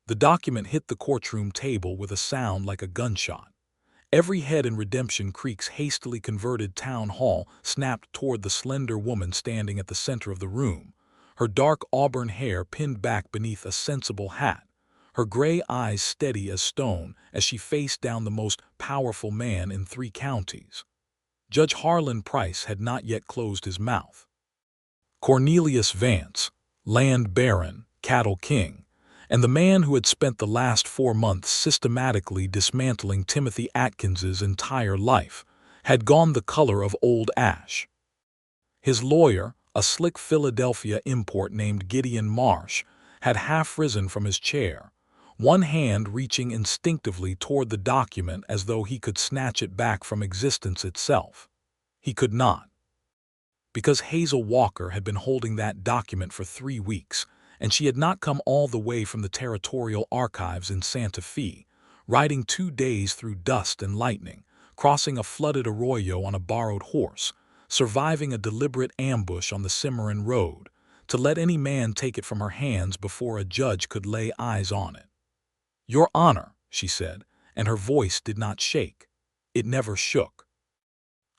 The document hit the courtroom table with a sound like a gunshot. Every head in Redemption Creek's hastily converted town hall snapped toward the slender woman standing at the center of the room, her dark auburn hair pinned back beneath a sensible hat, her gray eyes steady as stone as she faced down the most powerful man in 3 counties. Judge Harlan Price had not yet closed his mouth. Cornelius Vance, land baron, cattle king, and the man who had spent the last 4 months systematically dismantling Timothy Atkins's entire life, had gone the color of old ash. His lawyer, a slick Philadelphia import named Gideon Marsh, had half risen from his chair, one hand reaching instinctively toward the document as though he could snatch it back from existence itself. He could not. Because Hazel Walker had been holding that document for 3 weeks, and she had not come all the way from the territorial archives in Santa Fe, riding 2 days through dust and lightning, crossing a flooded arroyo on a borrowed horse, surviving a deliberate ambush on the Cimarron Road, to let any man take it from her hands before a judge could lay eyes on it. "Your Honor," she said, and her voice did not shake. It never shook.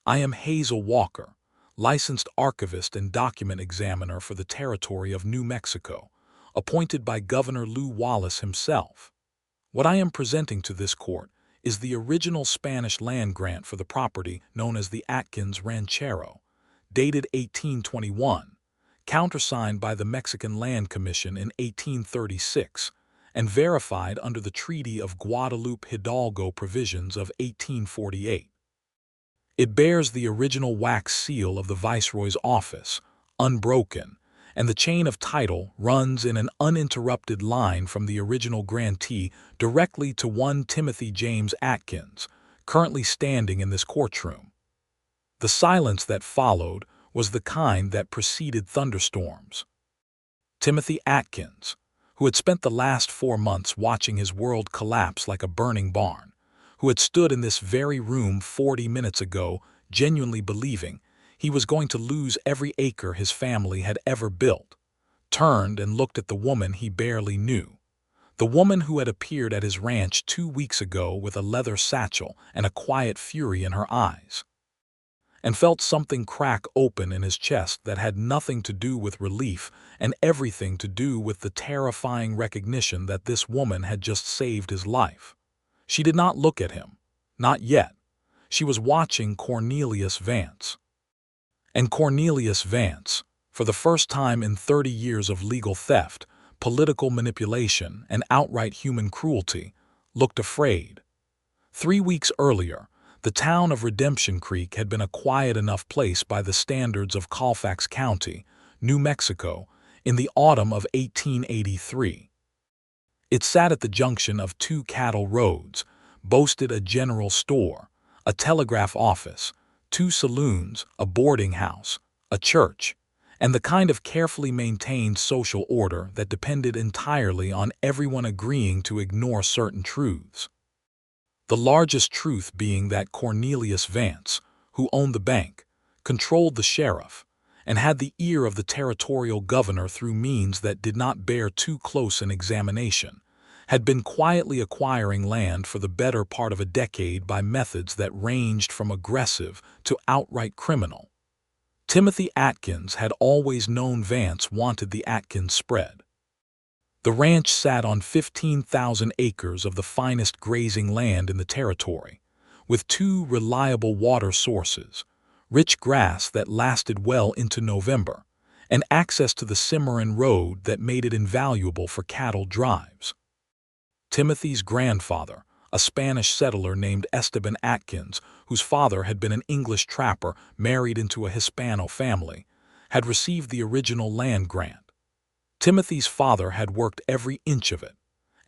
"I am Hazel Walker, licensed archivist and document examiner for the territory of New Mexico, appointed by Governor Lew Wallace himself. What I am presenting to this court is the original Spanish land grant for the property known as the Atkins Ranchero, dated 1821, countersigned by the Mexican Land Commission in 1836, and verified under the Treaty of Guadalupe Hidalgo provisions of 1848. It bears the original wax seal of the Viceroy's office, unbroken, and the chain of title runs in an uninterrupted line from the original grantee directly to one Timothy James Atkins, currently standing in this courtroom. The silence that followed was the kind that preceded thunderstorms. Timothy Atkins, who had spent the last 4 months watching his world collapse like a burning barn, who had stood in this very room 40 minutes ago, genuinely believing he was going to lose every acre his family had ever built, turned and looked at the woman he barely knew, the woman who had appeared at his ranch 2 weeks ago with a leather satchel and a quiet fury in her eyes, and felt something crack open in his chest that had nothing to do with relief and everything to do with the terrifying recognition that this woman had just saved his life. She did not look at him. Not yet. She was watching Cornelius Vance. And Cornelius Vance, for the first time in 30 years of legal theft, political manipulation, and outright human cruelty, looked afraid. 3 weeks earlier, the town of Redemption Creek had been a quiet enough place by the standards of Colfax County, New Mexico, in the autumn of 1883. It sat at the junction of 2 cattle roads, boasted a general store, a telegraph office, 2 saloons, a boarding house, a church, and the kind of carefully maintained social order that depended entirely on everyone agreeing to ignore certain truths. The largest truth being that Cornelius Vance, who owned the bank, controlled the sheriff, and had the ear of the territorial governor through means that did not bear too close an examination, had been quietly acquiring land for the better part of a decade by methods that ranged from aggressive to outright criminal. Timothy Atkins had always known Vance wanted the Atkins spread. The ranch sat on 15,000 acres of the finest grazing land in the territory, with 2 reliable water sources, rich grass that lasted well into November, and access to the Cimarron Road that made it invaluable for cattle drives. Timothy's grandfather, a Spanish settler named Esteban Atkins, whose father had been an English trapper married into a Hispano family, had received the original land grant. Timothy's father had worked every inch of it,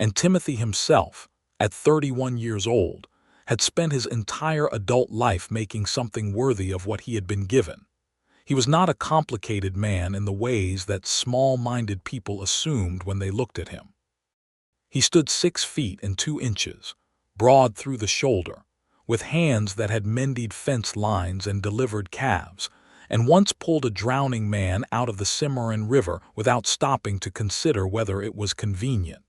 and Timothy himself, at 31 years old, had spent his entire adult life making something worthy of what he had been given. He was not a complicated man in the ways that small-minded people assumed when they looked at him. He stood 6 feet and 2 inches, broad through the shoulder, with hands that had mended fence lines and delivered calves, and once pulled a drowning man out of the Cimarron River without stopping to consider whether it was convenient.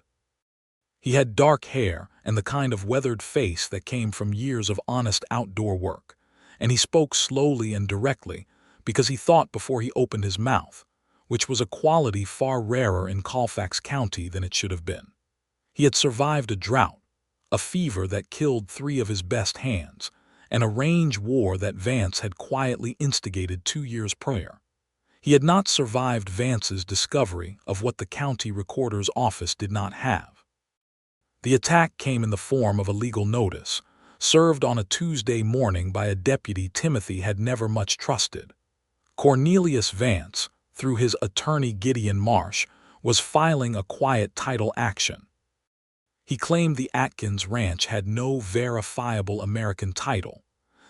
He had dark hair and the kind of weathered face that came from years of honest outdoor work, and he spoke slowly and directly because he thought before he opened his mouth, which was a quality far rarer in Colfax County than it should have been. He had survived a drought, a fever that killed 3 of his best hands, and a range war that Vance had quietly instigated 2 years prior. He had not survived Vance's discovery of what the county recorder's office did not have. The attack came in the form of a legal notice, served on a Tuesday morning by a deputy Timothy had never much trusted. Cornelius Vance, through his attorney Gideon Marsh, was filing a quiet title action. He claimed the Atkins ranch had no verifiable American title.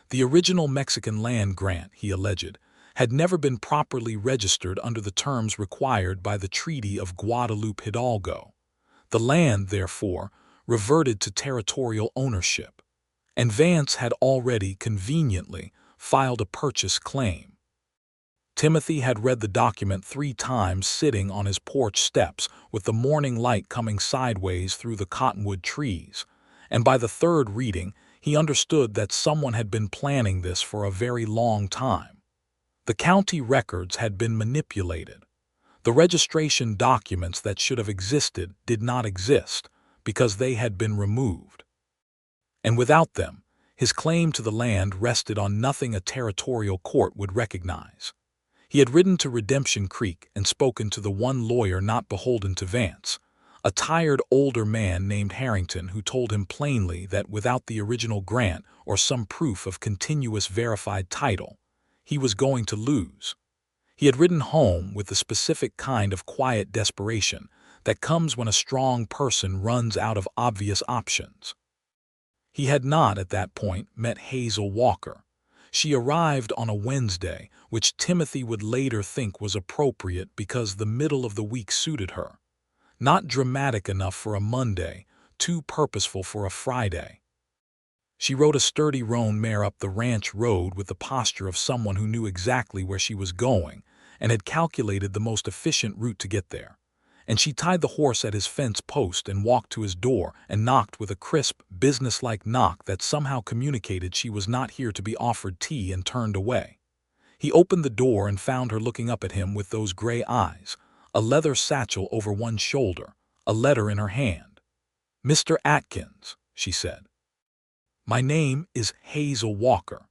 The original Mexican land grant, he alleged, had never been properly registered under the terms required by the Treaty of Guadalupe Hidalgo. The land, therefore, reverted to territorial ownership, and Vance had already conveniently filed a purchase claim. Timothy had read the document 3 times sitting on his porch steps with the morning light coming sideways through the cottonwood trees, and by the 3rd reading he understood that someone had been planning this for a very long time. The county records had been manipulated. The registration documents that should have existed did not exist because they had been removed. And without them, his claim to the land rested on nothing a territorial court would recognize. He had ridden to Redemption Creek and spoken to the one lawyer not beholden to Vance, a tired older man named Harrington, who told him plainly that without the original grant or some proof of continuous verified title, he was going to lose. He had ridden home with the specific kind of quiet desperation that comes when a strong person runs out of obvious options. He had not, at that point, met Hazel Walker. She arrived on a Wednesday, which Timothy would later think was appropriate because the middle of the week suited her. Not dramatic enough for a Monday, too purposeful for a Friday. She rode a sturdy roan mare up the ranch road with the posture of someone who knew exactly where she was going and had calculated the most efficient route to get there. And she tied the horse at his fence post and walked to his door and knocked with a crisp, businesslike knock that somehow communicated she was not here to be offered tea, and turned away. He opened the door and found her looking up at him with those gray eyes, a leather satchel over one shoulder, a letter in her hand. "Mr. Atkins," she said. "My name is Hazel Walker.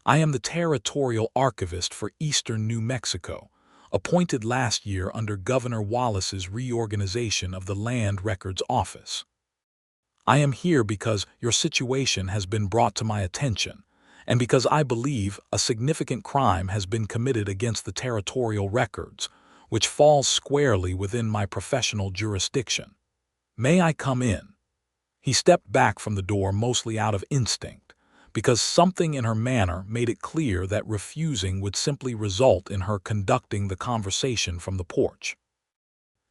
I am the territorial archivist for eastern New Mexico, appointed last year under Governor Wallace's reorganization of the Land Records Office. I am here because your situation has been brought to my attention, and because I believe a significant crime has been committed against the territorial records, which falls squarely within my professional jurisdiction. May I come in?" He stepped back from the door mostly out of instinct, because something in her manner made it clear that refusing would simply result in her conducting the conversation from the porch.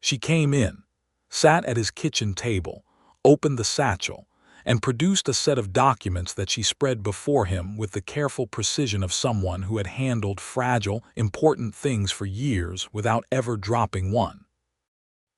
She came in, sat at his kitchen table, opened the satchel, and produced a set of documents that she spread before him with the careful precision of someone who had handled fragile, important things for years without ever dropping one.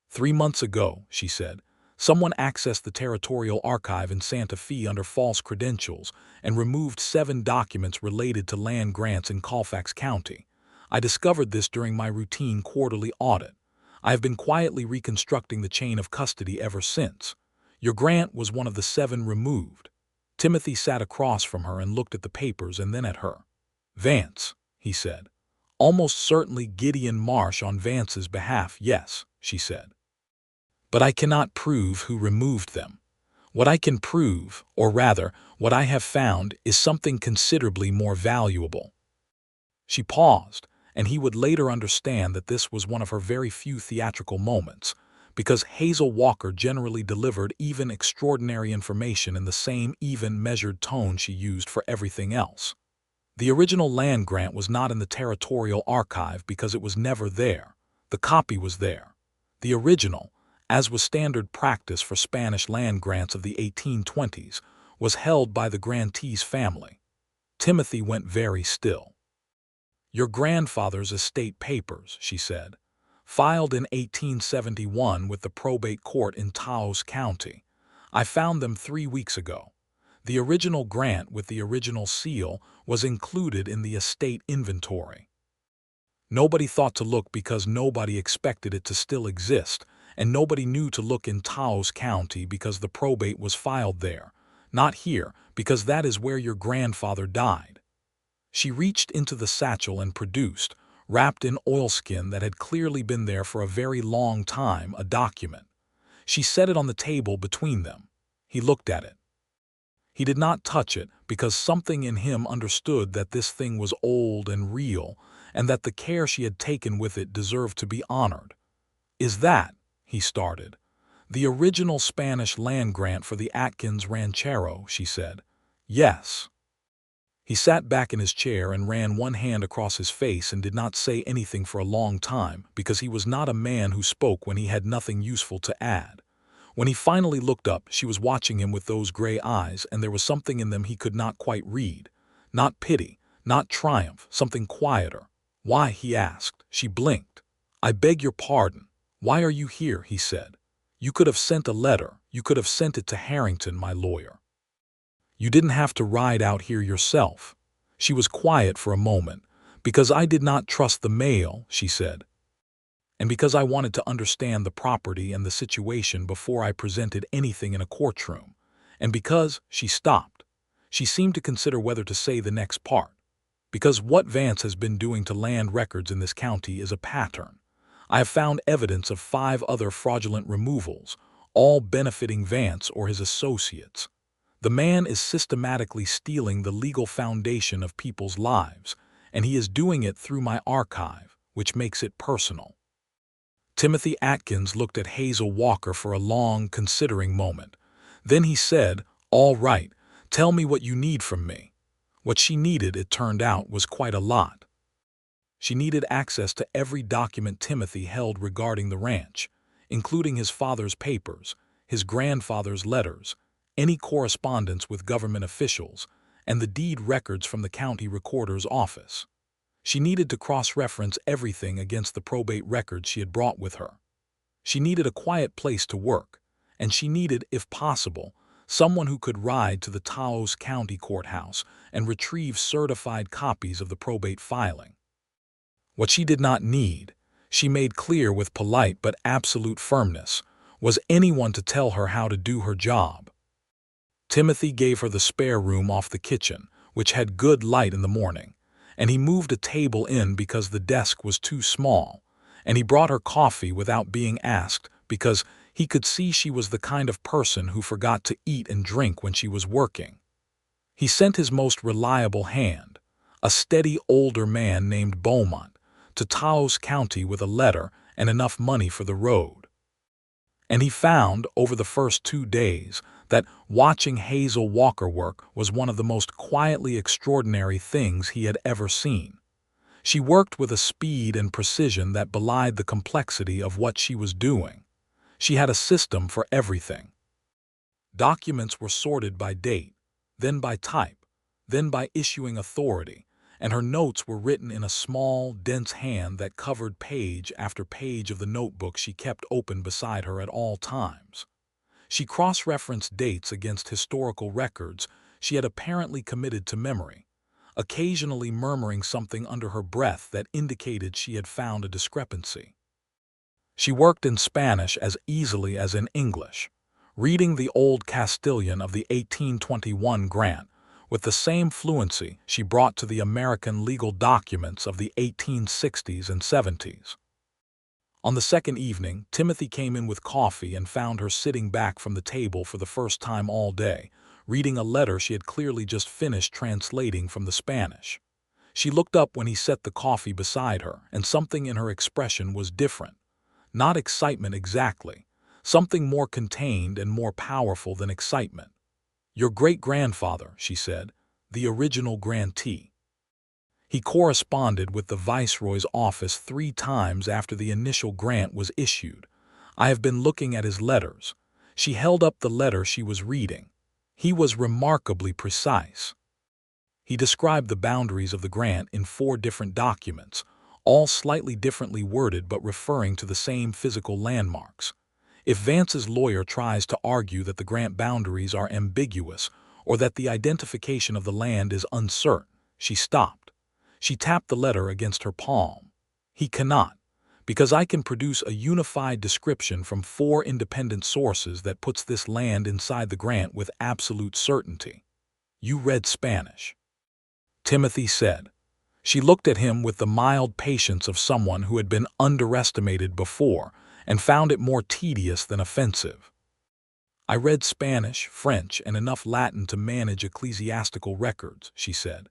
"3 months ago," she said, "someone accessed the Territorial Archive in Santa Fe under false credentials and removed 7 documents related to land grants in Colfax County. I discovered this during my routine quarterly audit. I have been quietly reconstructing the chain of custody ever since. Your grant was one of the 7 removed." Timothy sat across from her and looked at the papers and then at her. "Vance," he said. "Almost certainly Gideon Marsh on Vance's behalf, yes," she said. "But I cannot prove who removed them. What I can prove, or rather, what I have found, is something considerably more valuable." She paused, and he would later understand that this was one of her very few theatrical moments, because Hazel Walker generally delivered even extraordinary information in the same even, measured tone she used for everything else. The original land grant was not in the Territorial Archive because it was never there. The copy was there. The original, as was standard practice for Spanish land grants of the 1820s, was held by the grantee's family. Timothy went very still. "Your grandfather's estate papers," she said, "filed in 1871 with the probate court in Taos County, I found them 3 weeks ago. The original grant with the original seal was included in the estate inventory. Nobody thought to look because nobody expected it to still exist, and nobody knew to look in Taos County because the probate was filed there, not here because that is where your grandfather died. She reached into the satchel and produced, wrapped in oilskin that had clearly been there for a very long time, a document. She set it on the table between them. He looked at it. He did not touch it because something in him understood that this thing was old and real, and that the care she had taken with it deserved to be honored. "Is that," he started, "the original Spanish land grant for the Atkins ranchero?" she said. "Yes." He sat back in his chair and ran one hand across his face and did not say anything for a long time because he was not a man who spoke when he had nothing useful to add. When he finally looked up, she was watching him with those gray eyes, and there was something in them he could not quite read. Not pity, not triumph, something quieter. "Why?" he asked. She blinked. "I beg your pardon. Why are you here?" he said. "You could have sent a letter. You could have sent it to Harrington, my lawyer. You didn't have to ride out here yourself." She was quiet for a moment. "Because I did not trust the mail," she said. "And because I wanted to understand the property and the situation before I presented anything in a courtroom. And because," she stopped. She seemed to consider whether to say the next part. "Because what Vance has been doing to land records in this county is a pattern. I have found evidence of 5 other fraudulent removals, all benefiting Vance or his associates. The man is systematically stealing the legal foundation of people's lives, and he is doing it through my archive, which makes it personal." Timothy Atkins looked at Hazel Walker for a long, considering moment. Then he said, "All right, tell me what you need from me." What she needed, it turned out, was quite a lot. She needed access to every document Timothy held regarding the ranch, including his father's papers, his grandfather's letters, any correspondence with government officials, and the deed records from the county recorder's office. She needed to cross-reference everything against the probate records she had brought with her. She needed a quiet place to work, and she needed, if possible, someone who could ride to the Taos County courthouse and retrieve certified copies of the probate filing. What she did not need, she made clear with polite but absolute firmness, was anyone to tell her how to do her job. Timothy gave her the spare room off the kitchen, which had good light in the morning, and he moved a table in because the desk was too small, and he brought her coffee without being asked because he could see she was the kind of person who forgot to eat and drink when she was working. He sent his most reliable hand, a steady older man named Beaumont, to Taos County with a letter and enough money for the road. And he found, over the first 2 days, that watching Hazel Walker work was one of the most quietly extraordinary things he had ever seen. She worked with a speed and precision that belied the complexity of what she was doing. She had a system for everything. Documents were sorted by date, then by type, then by issuing authority, and her notes were written in a small, dense hand that covered page after page of the notebook she kept open beside her at all times. She cross-referenced dates against historical records she had apparently committed to memory, occasionally murmuring something under her breath that indicated she had found a discrepancy. She worked in Spanish as easily as in English, reading the Old Castilian of the 1821 grant with the same fluency she brought to the American legal documents of the 1860s and 70s. On the second evening, Timothy came in with coffee and found her sitting back from the table for the first time all day, reading a letter she had clearly just finished translating from the Spanish. She looked up when he set the coffee beside her, and something in her expression was different. Not excitement exactly, something more contained and more powerful than excitement. "Your great-grandfather," she said, "the original grantee. He corresponded with the Viceroy's office 3 times after the initial grant was issued. I have been looking at his letters." She held up the letter she was reading. "He was remarkably precise. He described the boundaries of the grant in 4 different documents, all slightly differently worded but referring to the same physical landmarks. If Vance's lawyer tries to argue that the grant boundaries are ambiguous or that the identification of the land is uncertain, she stopped. She tapped the letter against her palm. He cannot, because I can produce a unified description from 4 independent sources that puts this land inside the grant with absolute certainty. You read Spanish, Timothy said. She looked at him with the mild patience of someone who had been underestimated before and found it more tedious than offensive. I read Spanish, French, and enough Latin to manage ecclesiastical records, she said.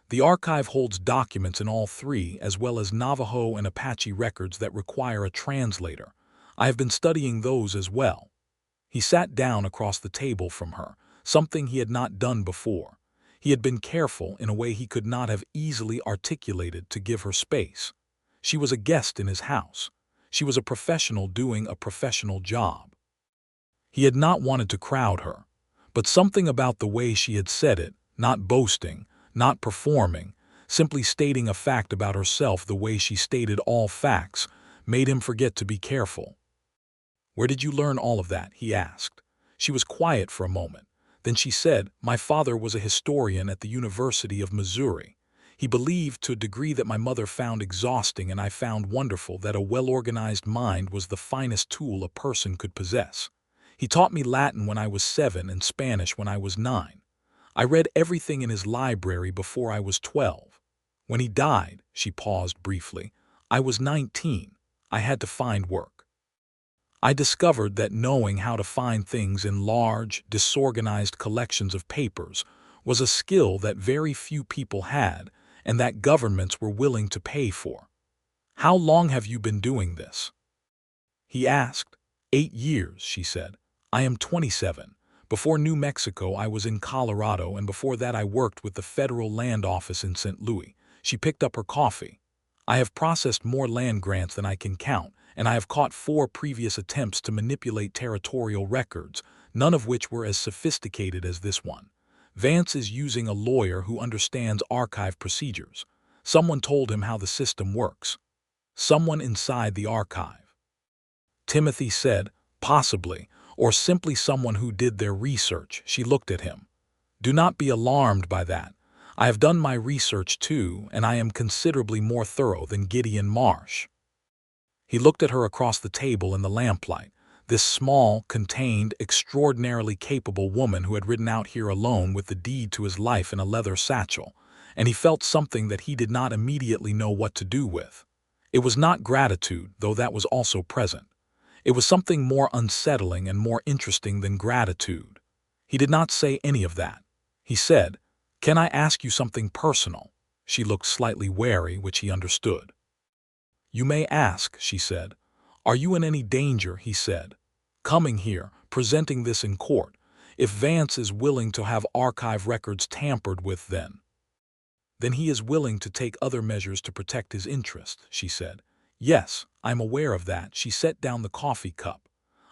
The archive holds documents in all 3, as well as Navajo and Apache records that require a translator. I have been studying those as well. He sat down across the table from her, something he had not done before. He had been careful in a way he could not have easily articulated to give her space. She was a guest in his house. She was a professional doing a professional job. He had not wanted to crowd her, but something about the way she had said it, not boasting, not performing, simply stating a fact about herself the way she stated all facts, made him forget to be careful. "Where did you learn all of that?" he asked. She was quiet for a moment. Then she said, "My father was a historian at the University of Missouri. He believed to a degree that my mother found exhausting and I found wonderful that a well-organized mind was the finest tool a person could possess. He taught me Latin when I was 7 and Spanish when I was 9. I read everything in his library before I was 12. When he died," she paused briefly, "I was 19. I had to find work. I discovered that knowing how to find things in large, disorganized collections of papers was a skill that very few people had and that governments were willing to pay for. How long have you been doing this?" He asked. 8 years, she said. I am 27. Before New Mexico, I was in Colorado, and before that I worked with the Federal Land Office in St. Louis. She picked up her coffee. I have processed more land grants than I can count, and I have caught 4 previous attempts to manipulate territorial records, none of which were as sophisticated as this one. Vance is using a lawyer who understands archive procedures. Someone told him how the system works. Someone inside the archive. Timothy said, "Possibly, or simply someone who did their research." She looked at him. "Do not be alarmed by that. I have done my research too, and I am considerably more thorough than Gideon Marsh." He looked at her across the table in the lamplight, this small, contained, extraordinarily capable woman who had ridden out here alone with the deed to his life in a leather satchel, and he felt something that he did not immediately know what to do with. It was not gratitude, though that was also present. It was something more unsettling and more interesting than gratitude. He did not say any of that. He said, "Can I ask you something personal?" She looked slightly wary, which he understood. "You may ask," she said. "Are you in any danger?" he said. "Coming here, presenting this in court. If Vance is willing to have archive records tampered with, then he is willing to take other measures to protect his interests," she said. "Yes, I'm aware of that." She set down the coffee cup.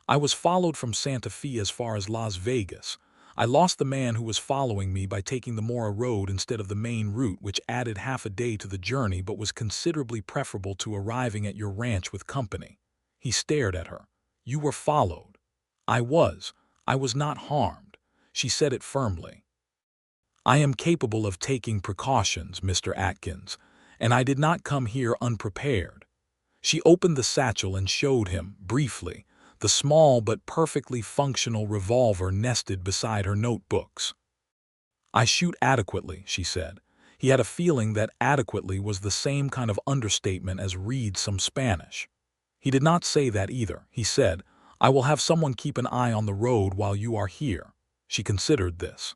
"I was followed from Santa Fe as far as Las Vegas. I lost the man who was following me by taking the Mora Road instead of the main route, which added half a day to the journey but was considerably preferable to arriving at your ranch with company." He stared at her. "You were followed." I was not harmed." She said it firmly. "I am capable of taking precautions, Mr. Atkins, and I did not come here unprepared." She opened the satchel and showed him, briefly, the small but perfectly functional revolver nested beside her notebooks. "I shoot adequately," she said. He had a feeling that adequately was the same kind of understatement as read some Spanish. He did not say that either. He said, "I will have someone keep an eye on the road while you are here." She considered this.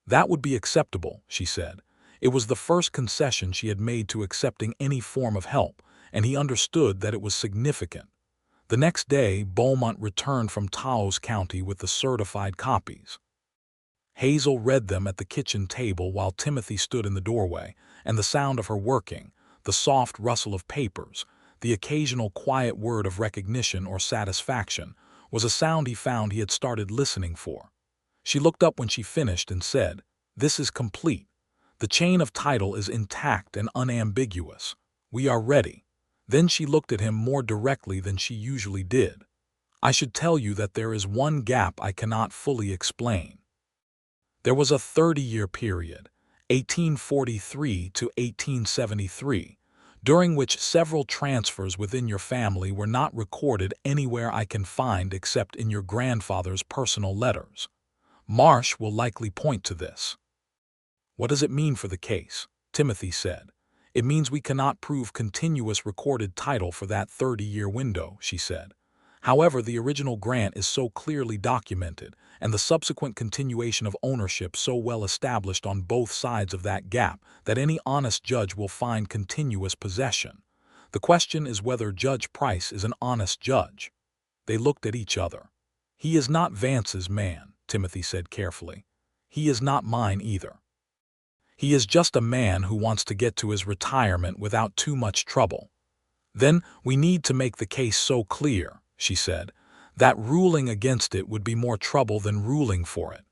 "That would be acceptable," she said. It was the first concession she had made to accepting any form of help, and he understood that it was significant. The next day, Beaumont returned from Taos County with the certified copies. Hazel read them at the kitchen table while Timothy stood in the doorway, and the sound of her working, the soft rustle of papers, the occasional quiet word of recognition or satisfaction, was a sound he found he had started listening for. She looked up when she finished and said, "This is complete. The chain of title is intact and unambiguous. We are ready." Then she looked at him more directly than she usually did. I should tell you that there is one gap I cannot fully explain. There was a 30-year period, 1843 to 1873, during which several transfers within your family were not recorded anywhere I can find except in your grandfather's personal letters. Marsh will likely point to this. What does it mean for the case? Timothy said. It means we cannot prove continuous recorded title for that 30-year window, she said. However, the original grant is so clearly documented, and the subsequent continuation of ownership so well established on both sides of that gap, that any honest judge will find continuous possession. The question is whether Judge Price is an honest judge. They looked at each other. He is not Vance's man, Timothy said carefully. He is not mine either. He is just a man who wants to get to his retirement without too much trouble. Then we need to make the case so clear, she said, that ruling against it would be more trouble than ruling for it.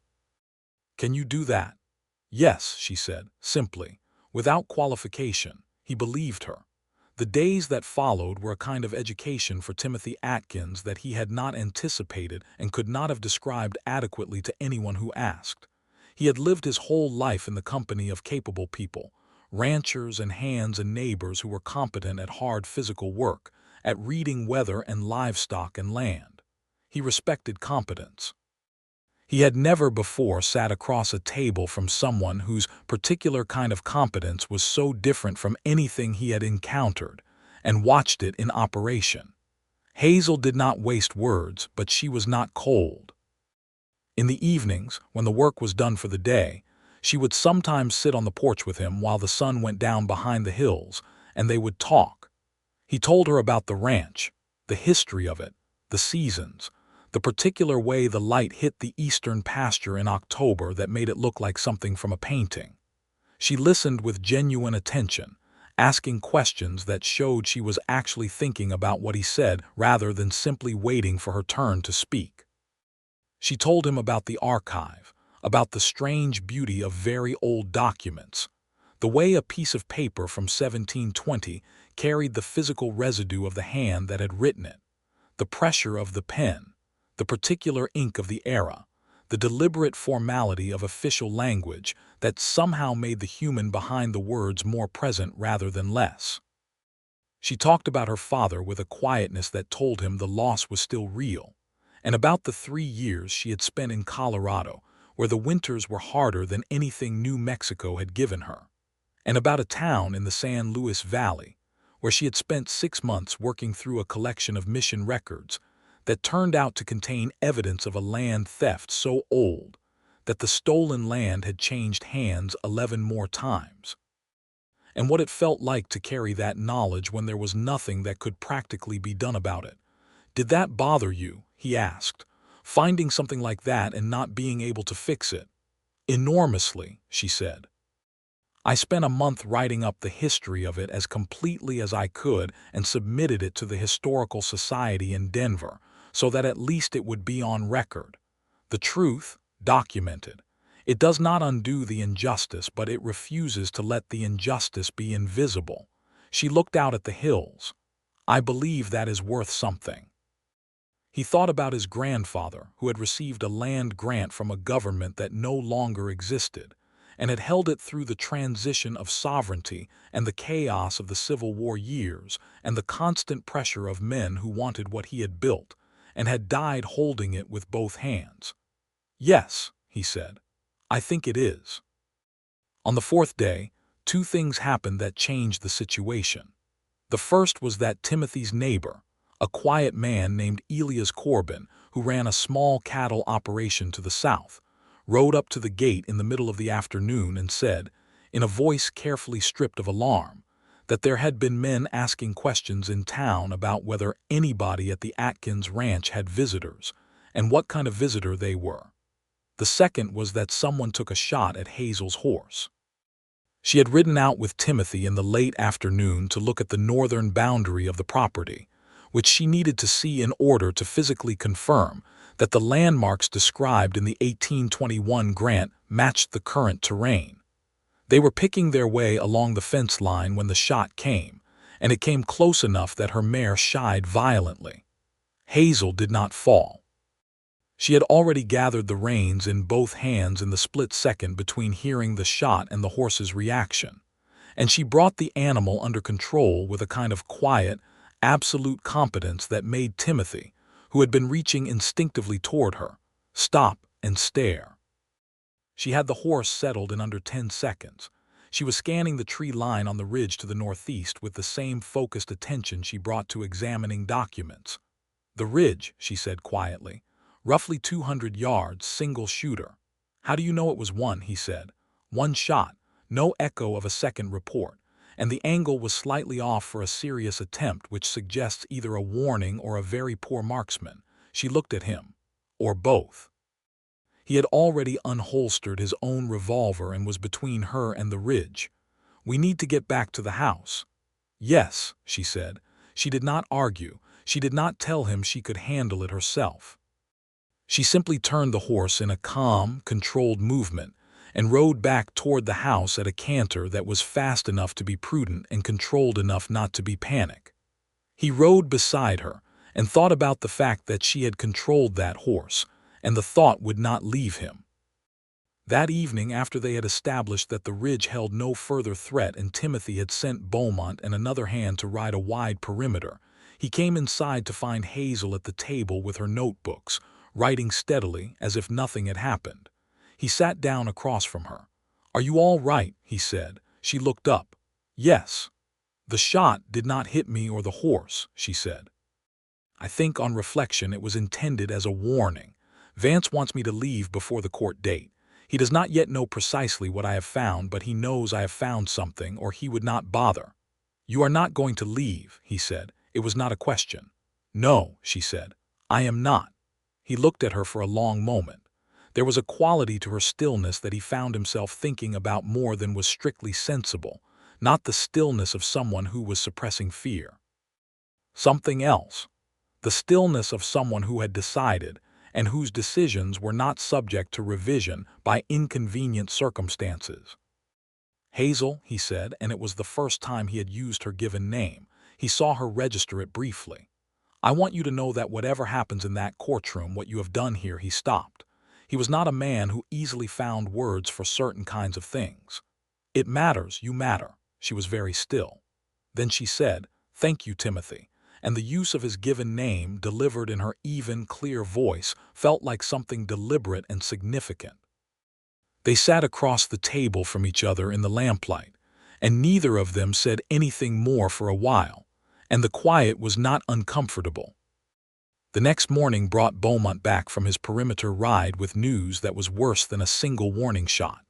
Can you do that? Yes, she said, simply, without qualification. He believed her. The days that followed were a kind of education for Timothy Atkins that he had not anticipated and could not have described adequately to anyone who asked. He had lived his whole life in the company of capable people, ranchers and hands and neighbors who were competent at hard physical work, at reading weather and livestock and land. He respected competence. He had never before sat across a table from someone whose particular kind of competence was so different from anything he had encountered, and watched it in operation. Hazel did not waste words, but she was not cold. In the evenings, when the work was done for the day, she would sometimes sit on the porch with him while the sun went down behind the hills, and they would talk. He told her about the ranch, the history of it, the seasons, the particular way the light hit the eastern pasture in October that made it look like something from a painting. She listened with genuine attention, asking questions that showed she was actually thinking about what he said rather than simply waiting for her turn to speak. She told him about the archive, about the strange beauty of very old documents, the way a piece of paper from 1720 carried the physical residue of the hand that had written it, the pressure of the pen, the particular ink of the era, the deliberate formality of official language that somehow made the human behind the words more present rather than less. She talked about her father with a quietness that told him the loss was still real, and about the 3 years she had spent in Colorado, where the winters were harder than anything New Mexico had given her, and about a town in the San Luis Valley, where she had spent 6 months working through a collection of mission records that turned out to contain evidence of a land theft so old that the stolen land had changed hands 11 more times, and what it felt like to carry that knowledge when there was nothing that could practically be done about it. "Did that bother you?" he asked, "finding something like that and not being able to fix it?" "Enormously," she said. "I spent a month writing up the history of it as completely as I could and submitted it to the Historical Society in Denver, so that at least it would be on record. The truth, documented. It does not undo the injustice, but it refuses to let the injustice be invisible." She looked out at the hills. "I believe that is worth something." He thought about his grandfather, who had received a land grant from a government that no longer existed, and had held it through the transition of sovereignty and the chaos of the Civil War years and the constant pressure of men who wanted what he had built, and had died holding it with both hands. "Yes," he said, "I think it is." On the 4th day, 2 things happened that changed the situation. The first was that Timothy's neighbor, a quiet man named Elias Corbin, who ran a small cattle operation to the south, rode up to the gate in the middle of the afternoon and said, in a voice carefully stripped of alarm, that there had been men asking questions in town about whether anybody at the Atkins ranch had visitors, and what kind of visitor they were. The second was that someone took a shot at Hazel's horse. She had ridden out with Timothy in the late afternoon to look at the northern boundary of the property, which she needed to see in order to physically confirm that the landmarks described in the 1821 grant matched the current terrain. They were picking their way along the fence line when the shot came, and it came close enough that her mare shied violently. Hazel did not fall. She had already gathered the reins in both hands in the split second between hearing the shot and the horse's reaction, and she brought the animal under control with a kind of quiet, absolute competence that made Timothy, who had been reaching instinctively toward her, stop and stare. She had the horse settled in under 10 seconds. She was scanning the tree line on the ridge to the northeast with the same focused attention she brought to examining documents. "The ridge," she said quietly. "Roughly 200 yards, single shooter." "How do you know it was one?" he said. "One shot, no echo of a second report, and the angle was slightly off for a serious attempt, which suggests either a warning or a very poor marksman." She looked at him. "Or both." He had already unholstered his own revolver and was between her and the ridge. "We need to get back to the house." "Yes," she said. She did not argue. She did not tell him she could handle it herself. She simply turned the horse in a calm, controlled movement and rode back toward the house at a canter that was fast enough to be prudent and controlled enough not to be panic. He rode beside her and thought about the fact that she had controlled that horse, and the thought would not leave him. That evening, after they had established that the ridge held no further threat and Timothy had sent Beaumont and another hand to ride a wide perimeter, he came inside to find Hazel at the table with her notebooks, writing steadily as if nothing had happened. He sat down across from her. "Are you all right?" he said. She looked up. "Yes." "The shot did not hit me or the horse," she said. "I think on reflection it was intended as a warning. Vance wants me to leave before the court date. He does not yet know precisely what I have found, but he knows I have found something, or he would not bother." "You are not going to leave," he said. It was not a question. "No," she said. "I am not." He looked at her for a long moment. There was a quality to her stillness that he found himself thinking about more than was strictly sensible, not the stillness of someone who was suppressing fear. Something else. The stillness of someone who had decided, and whose decisions were not subject to revision by inconvenient circumstances. "Hazel," he said, and it was the first time he had used her given name. He saw her register it briefly. "I want you to know that whatever happens in that courtroom, what you have done here," he stopped. He was not a man who easily found words for certain kinds of things. "It matters, you matter." She was very still. Then she said, "Thank you, Timothy," and the use of his given name, delivered in her even, clear voice, felt like something deliberate and significant. They sat across the table from each other in the lamplight, and neither of them said anything more for a while, and the quiet was not uncomfortable. The next morning brought Beaumont back from his perimeter ride with news that was worse than a single warning shot.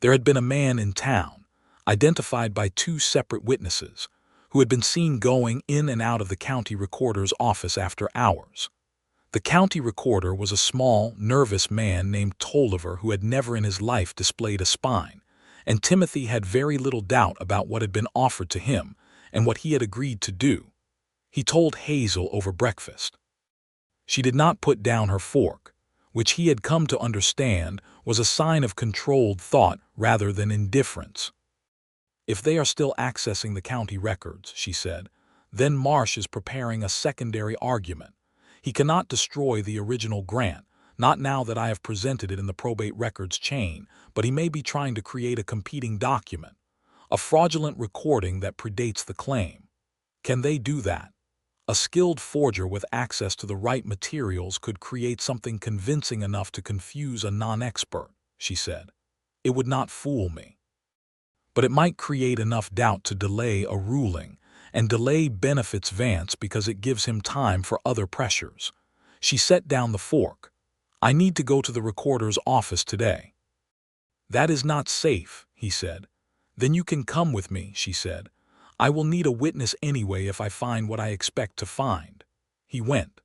There had been a man in town, identified by 2 separate witnesses, who had been seen going in and out of the county recorder's office after hours. The county recorder was a small, nervous man named Tolliver who had never in his life displayed a spine, and Timothy had very little doubt about what had been offered to him and what he had agreed to do. He told Hazel over breakfast. She did not put down her fork, which he had come to understand was a sign of controlled thought rather than indifference. "If they are still accessing the county records," she said, "then Marsh is preparing a secondary argument. He cannot destroy the original grant, not now that I have presented it in the probate records chain, but he may be trying to create a competing document, a fraudulent recording that predates the claim. Can they do that? A skilled forger with access to the right materials could create something convincing enough to confuse a non-expert," she said. "It would not fool me. But it might create enough doubt to delay a ruling, and delay benefits Vance because it gives him time for other pressures." She set down the fork. "I need to go to the recorder's office today." "That is not safe," he said. "Then you can come with me," she said. "I will need a witness anyway if I find what I expect to find." He went.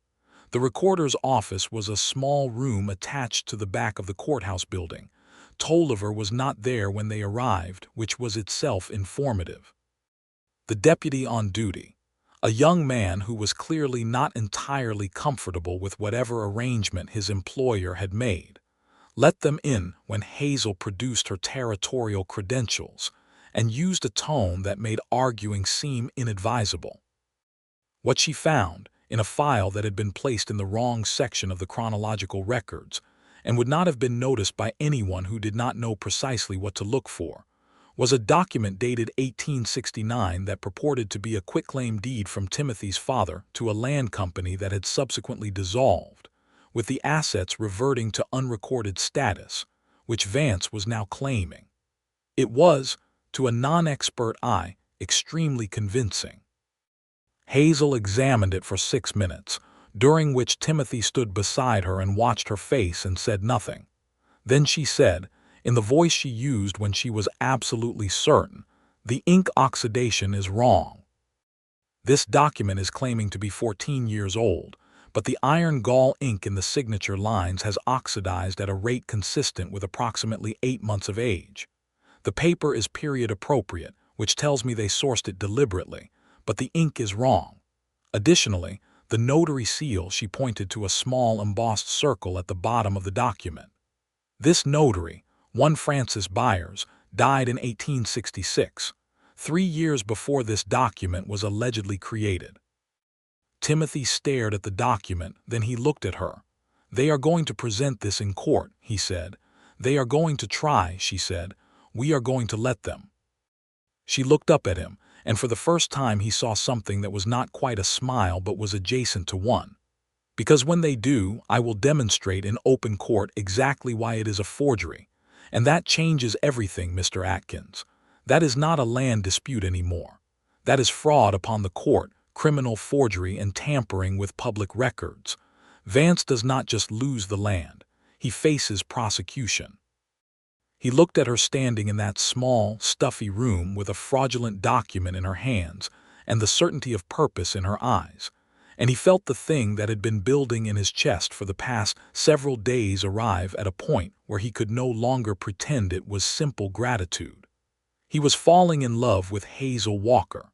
The recorder's office was a small room attached to the back of the courthouse building. Tolliver was not there when they arrived, which was itself informative. The deputy on duty, a young man who was clearly not entirely comfortable with whatever arrangement his employer had made, let them in when Hazel produced her territorial credentials and used a tone that made arguing seem inadvisable. What she found, in a file that had been placed in the wrong section of the chronological records, and would not have been noticed by anyone who did not know precisely what to look for, was a document dated 1869 that purported to be a quitclaim deed from Timothy's father to a land company that had subsequently dissolved, with the assets reverting to unrecorded status, which Vance was now claiming. It was, to a non-expert eye, extremely convincing. Hazel examined it for 6 minutes, during which Timothy stood beside her and watched her face and said nothing. Then she said, in the voice she used when she was absolutely certain, "The ink oxidation is wrong. This document is claiming to be 14 years old, but the iron gall ink in the signature lines has oxidized at a rate consistent with approximately 8 months of age. The paper is period appropriate, which tells me they sourced it deliberately, but the ink is wrong. Additionally, the notary seal," she pointed to a small embossed circle at the bottom of the document. "This notary, one Francis Byers, died in 1866, 3 years before this document was allegedly created." Timothy stared at the document, then he looked at her. "They are going to present this in court," he said. "They are going to try," she said. "We are going to let them." She looked up at him, and for the first time he saw something that was not quite a smile but was adjacent to one. "Because when they do, I will demonstrate in open court exactly why it is a forgery. And that changes everything, Mr. Atkins. That is not a land dispute anymore. That is fraud upon the court, criminal forgery, and tampering with public records. Vance does not just lose the land. He faces prosecution." He looked at her standing in that small, stuffy room with a fraudulent document in her hands and the certainty of purpose in her eyes, and he felt the thing that had been building in his chest for the past several days arrive at a point where he could no longer pretend it was simple gratitude. He was falling in love with Hazel Walker.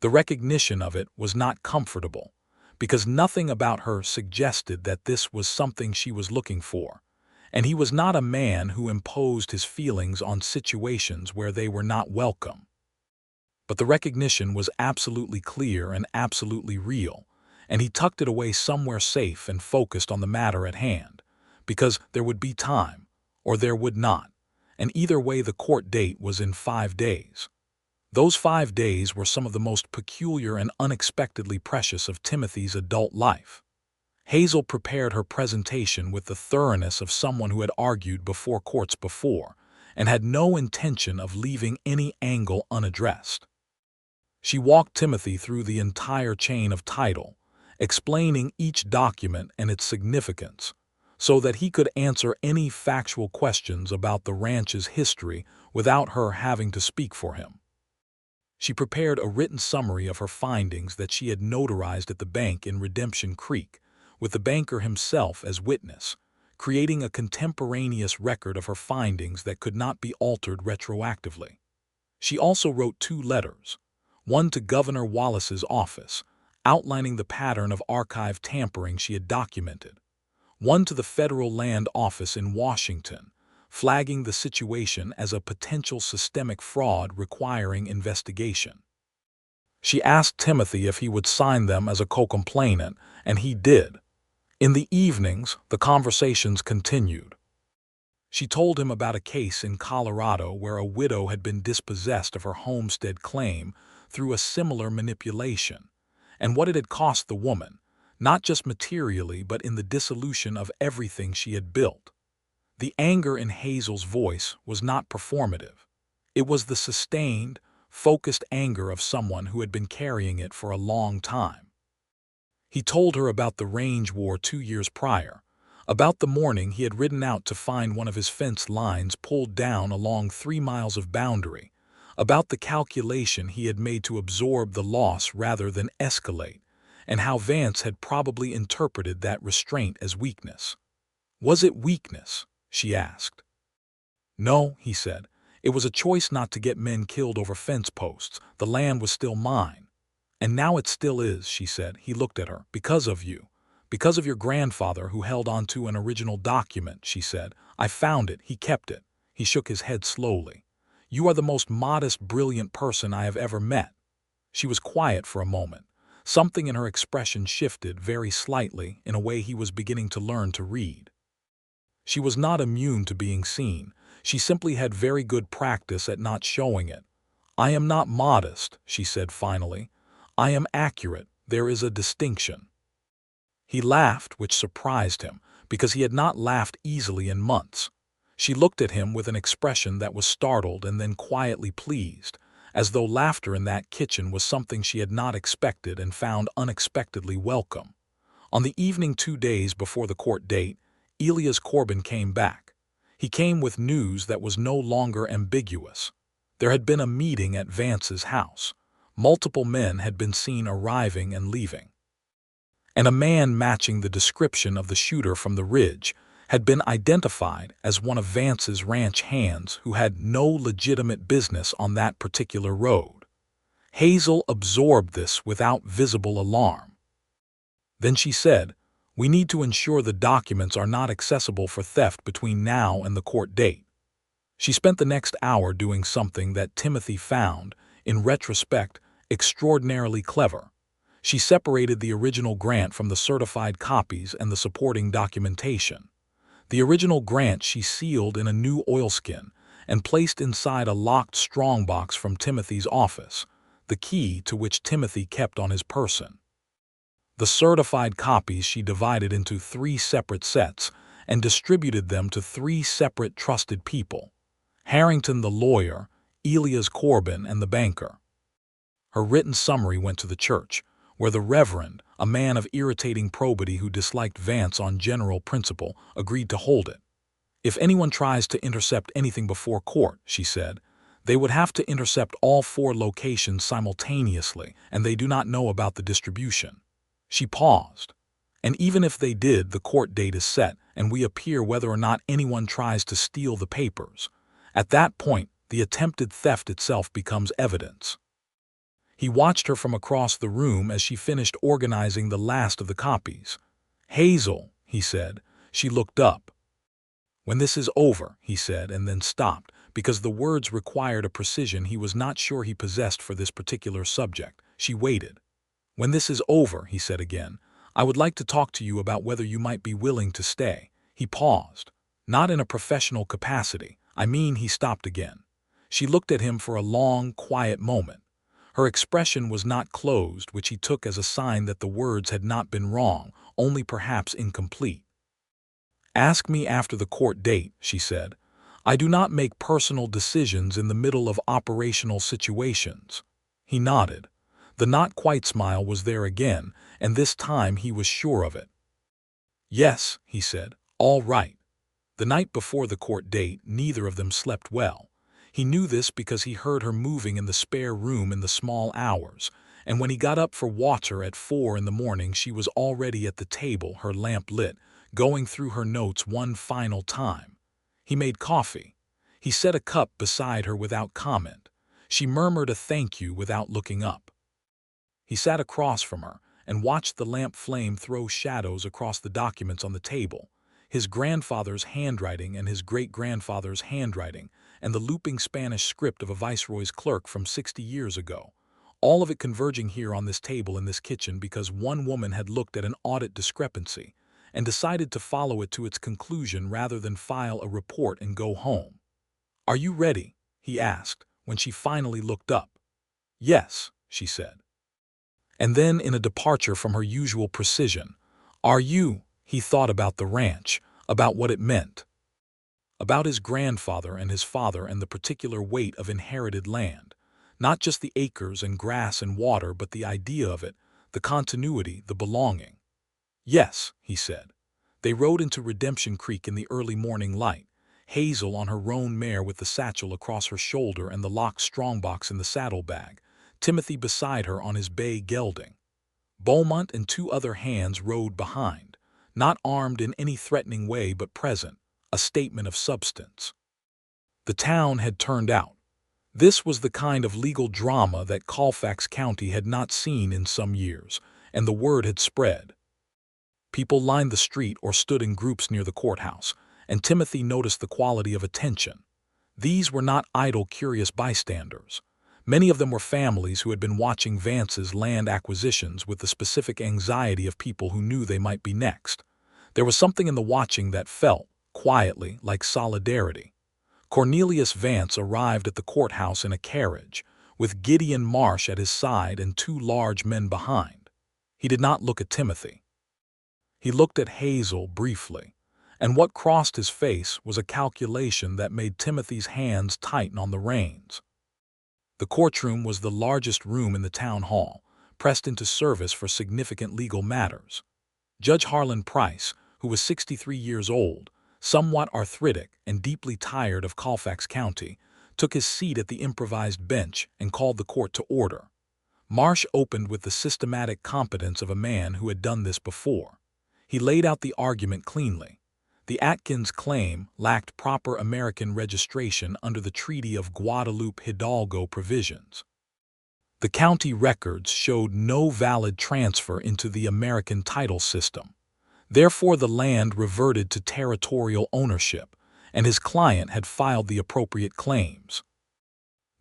The recognition of it was not comfortable, because nothing about her suggested that this was something she was looking for, and he was not a man who imposed his feelings on situations where they were not welcome. But the recognition was absolutely clear and absolutely real, and he tucked it away somewhere safe and focused on the matter at hand, because there would be time, or there would not, and either way the court date was in 5 days. Those 5 days were some of the most peculiar and unexpectedly precious of Timothy's adult life. Hazel prepared her presentation with the thoroughness of someone who had argued before courts before, and had no intention of leaving any angle unaddressed. She walked Timothy through the entire chain of title, explaining each document and its significance, so that he could answer any factual questions about the ranch's history without her having to speak for him. She prepared a written summary of her findings that she had notarized at the bank in Redemption Creek, with the banker himself as witness, creating a contemporaneous record of her findings that could not be altered retroactively. She also wrote 2 letters, one to Governor Wallace's office, outlining the pattern of archive tampering she had documented, one to the Federal Land Office in Washington, flagging the situation as a potential systemic fraud requiring investigation. She asked Timothy if he would sign them as a co-complainant, and he did. In the evenings, the conversations continued. She told him about a case in Colorado where a widow had been dispossessed of her homestead claim through a similar manipulation, and what it had cost the woman, not just materially but in the dissolution of everything she had built. The anger in Hazel's voice was not performative. It was the sustained, focused anger of someone who had been carrying it for a long time. He told her about the range war 2 years prior, about the morning he had ridden out to find one of his fence lines pulled down along 3 miles of boundary, about the calculation he had made to absorb the loss rather than escalate, and how Vance had probably interpreted that restraint as weakness. "Was it weakness?" she asked. "No," he said. "It was a choice not to get men killed over fence posts. The land was still mine. And now it still is," she said. He looked at her. "Because of you. Because of your grandfather who held on to an original document," she said. "I found it. He kept it." He shook his head slowly. "You are the most modest, brilliant person I have ever met." She was quiet for a moment. Something in her expression shifted very slightly in a way he was beginning to learn to read. She was not immune to being seen. She simply had very good practice at not showing it. "I am not modest," she said finally. "I am accurate. There is a distinction." He laughed, which surprised him, because he had not laughed easily in months. She looked at him with an expression that was startled and then quietly pleased, as though laughter in that kitchen was something she had not expected and found unexpectedly welcome. On the evening 2 days before the court date, Elias Corbin came back. He came with news that was no longer ambiguous. There had been a meeting at Vance's house. Multiple men had been seen arriving and leaving. And a man matching the description of the shooter from the ridge had been identified as one of Vance's ranch hands who had no legitimate business on that particular road. Hazel absorbed this without visible alarm. Then she said, "We need to ensure the documents are not accessible for theft between now and the court date." She spent the next hour doing something that Timothy found, in retrospect, extraordinarily clever. She separated the original grant from the certified copies and the supporting documentation. The original grant she sealed in a new oilskin and placed inside a locked strongbox from Timothy's office, the key to which Timothy kept on his person. The certified copies she divided into 3 separate sets and distributed them to 3 separate trusted people: Harrington the lawyer, Elias Corbin, and the banker. Her written summary went to the church, where the Reverend, a man of irritating probity who disliked Vance on general principle, agreed to hold it. "If anyone tries to intercept anything before court," she said, "they would have to intercept all 4 locations simultaneously, and they do not know about the distribution." She paused. "And even if they did, the court date is set, and we appear whether or not anyone tries to steal the papers. At that point, the attempted theft itself becomes evidence." He watched her from across the room as she finished organizing the last of the copies. "Hazel," he said. She looked up. "When this is over," he said, and then stopped, because the words required a precision he was not sure he possessed for this particular subject. She waited. "When this is over," he said again, "I would like to talk to you about whether you might be willing to stay." He paused. "Not in a professional capacity. I mean," he stopped again. She looked at him for a long, quiet moment. Her expression was not closed, which he took as a sign that the words had not been wrong, only perhaps incomplete. "Ask me after the court date," she said. "I do not make personal decisions in the middle of operational situations." He nodded. The not-quite smile was there again, and this time he was sure of it. "Yes," he said, "all right." The night before the court date, neither of them slept well. He knew this because he heard her moving in the spare room in the small hours, and when he got up for water at 4 in the morning, she was already at the table, her lamp lit, going through her notes one final time. He made coffee. He set a cup beside her without comment. She murmured a thank you without looking up. He sat across from her and watched the lamp flame throw shadows across the documents on the table, his grandfather's handwriting and his great-grandfather's handwriting, and the looping Spanish script of a viceroy's clerk from 60 years ago, all of it converging here on this table in this kitchen because one woman had looked at an audit discrepancy and decided to follow it to its conclusion rather than file a report and go home. "Are you ready?" he asked when she finally looked up. "Yes," she said. And then, in a departure from her usual precision, "Are you?" He thought about the ranch, about what it meant, about his grandfather and his father and the particular weight of inherited land, not just the acres and grass and water, but the idea of it, the continuity, the belonging. "Yes," he said. They rode into Redemption Creek in the early morning light, Hazel on her roan mare with the satchel across her shoulder and the locked strongbox in the saddlebag, Timothy beside her on his bay gelding. Beaumont and 2 other hands rode behind, not armed in any threatening way but present, a statement of substance. The town had turned out. This was the kind of legal drama that Colfax County had not seen in some years, and the word had spread. People lined the street or stood in groups near the courthouse, and Timothy noticed the quality of attention. These were not idle, curious bystanders. Many of them were families who had been watching Vance's land acquisitions with the specific anxiety of people who knew they might be next. There was something in the watching that felt, quietly, like solidarity. Cornelius Vance arrived at the courthouse in a carriage, with Gideon Marsh at his side and two large men behind. He did not look at Timothy. He looked at Hazel briefly, and what crossed his face was a calculation that made Timothy's hands tighten on the reins. The courtroom was the largest room in the town hall, pressed into service for significant legal matters. Judge Harlan Price, who was 63 years old, somewhat arthritic and deeply tired of Colfax County, took his seat at the improvised bench and called the court to order. Marsh opened with the systematic competence of a man who had done this before. He laid out the argument cleanly. The Atkins claim lacked proper American registration under the Treaty of Guadalupe Hidalgo provisions. The county records showed no valid transfer into the American title system. Therefore, the land reverted to territorial ownership, and his client had filed the appropriate claims.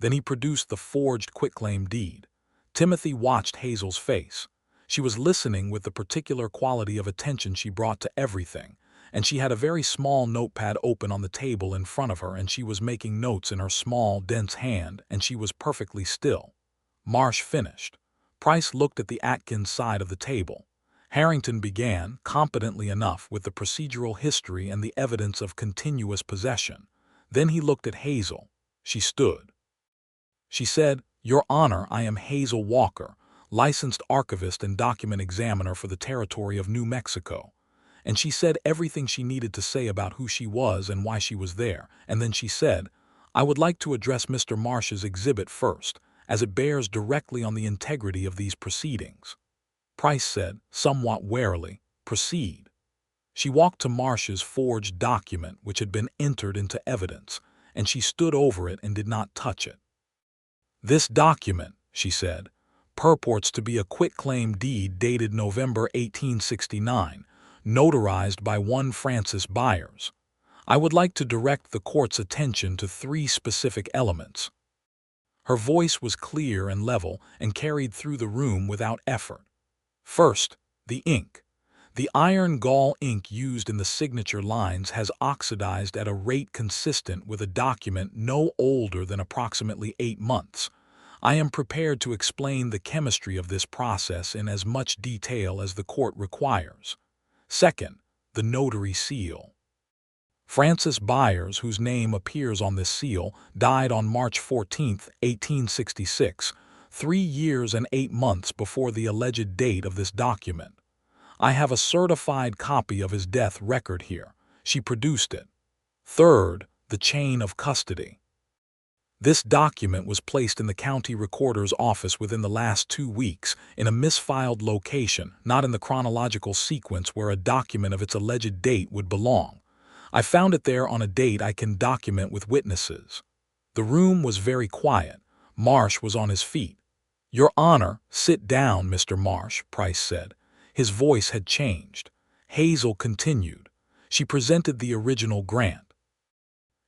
Then he produced the forged quitclaim deed. Timothy watched Hazel's face. She was listening with the particular quality of attention she brought to everything, and she had a very small notepad open on the table in front of her, and she was making notes in her small, dense hand, and she was perfectly still. Marsh finished. Price looked at the Atkins side of the table. Harrington began, competently enough, with the procedural history and the evidence of continuous possession. Then he looked at Hazel. She stood. She said, "Your Honor, I am Hazel Walker, licensed archivist and document examiner for the territory of New Mexico." And she said everything she needed to say about who she was and why she was there. And then she said, "I would like to address Mr. Marsh's exhibit first, as it bears directly on the integrity of these proceedings." Price said, somewhat warily, "Proceed." She walked to Marsh's forged document, which had been entered into evidence, and she stood over it and did not touch it. "This document," she said, "purports to be a quitclaim deed dated November 1869, notarized by one Francis Byers. I would like to direct the court's attention to three specific elements." Her voice was clear and level and carried through the room without effort. First, the ink. The iron gall ink used in the signature lines has oxidized at a rate consistent with a document no older than approximately 8 months. I am prepared to explain the chemistry of this process in as much detail as the court requires. Second, the notary seal. Francis Byers, whose name appears on this seal, died on March 14, 1866, 3 years and 8 months before the alleged date of this document. I have a certified copy of his death record here. She produced it. Third, the chain of custody. This document was placed in the county recorder's office within the last 2 weeks in a misfiled location, not in the chronological sequence where a document of its alleged date would belong. I found it there on a date I can document with witnesses. The room was very quiet. Marsh was on his feet. "Your Honor, sit down, Mr. Marsh," Price said. His voice had changed. Hazel continued. She presented the original grant.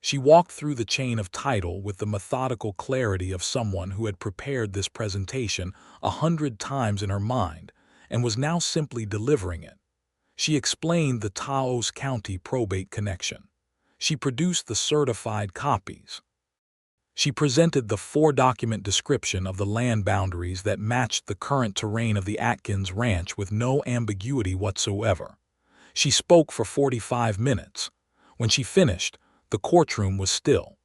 She walked through the chain of title with the methodical clarity of someone who had prepared this presentation 100 times in her mind and was now simply delivering it. She explained the Taos County probate connection. She produced the certified copies. She presented the 4-document description of the land boundaries that matched the current terrain of the Atkins Ranch with no ambiguity whatsoever. She spoke for 45 minutes. When she finished, the courtroom was still.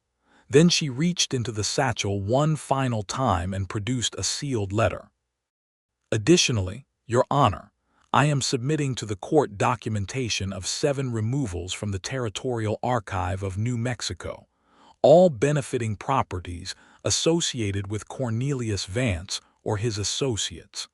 Then she reached into the satchel one final time and produced a sealed letter. "Additionally, Your Honor, I am submitting to the court documentation of 7 removals from the Territorial Archive of New Mexico, all benefiting properties associated with Cornelius Vance or his associates.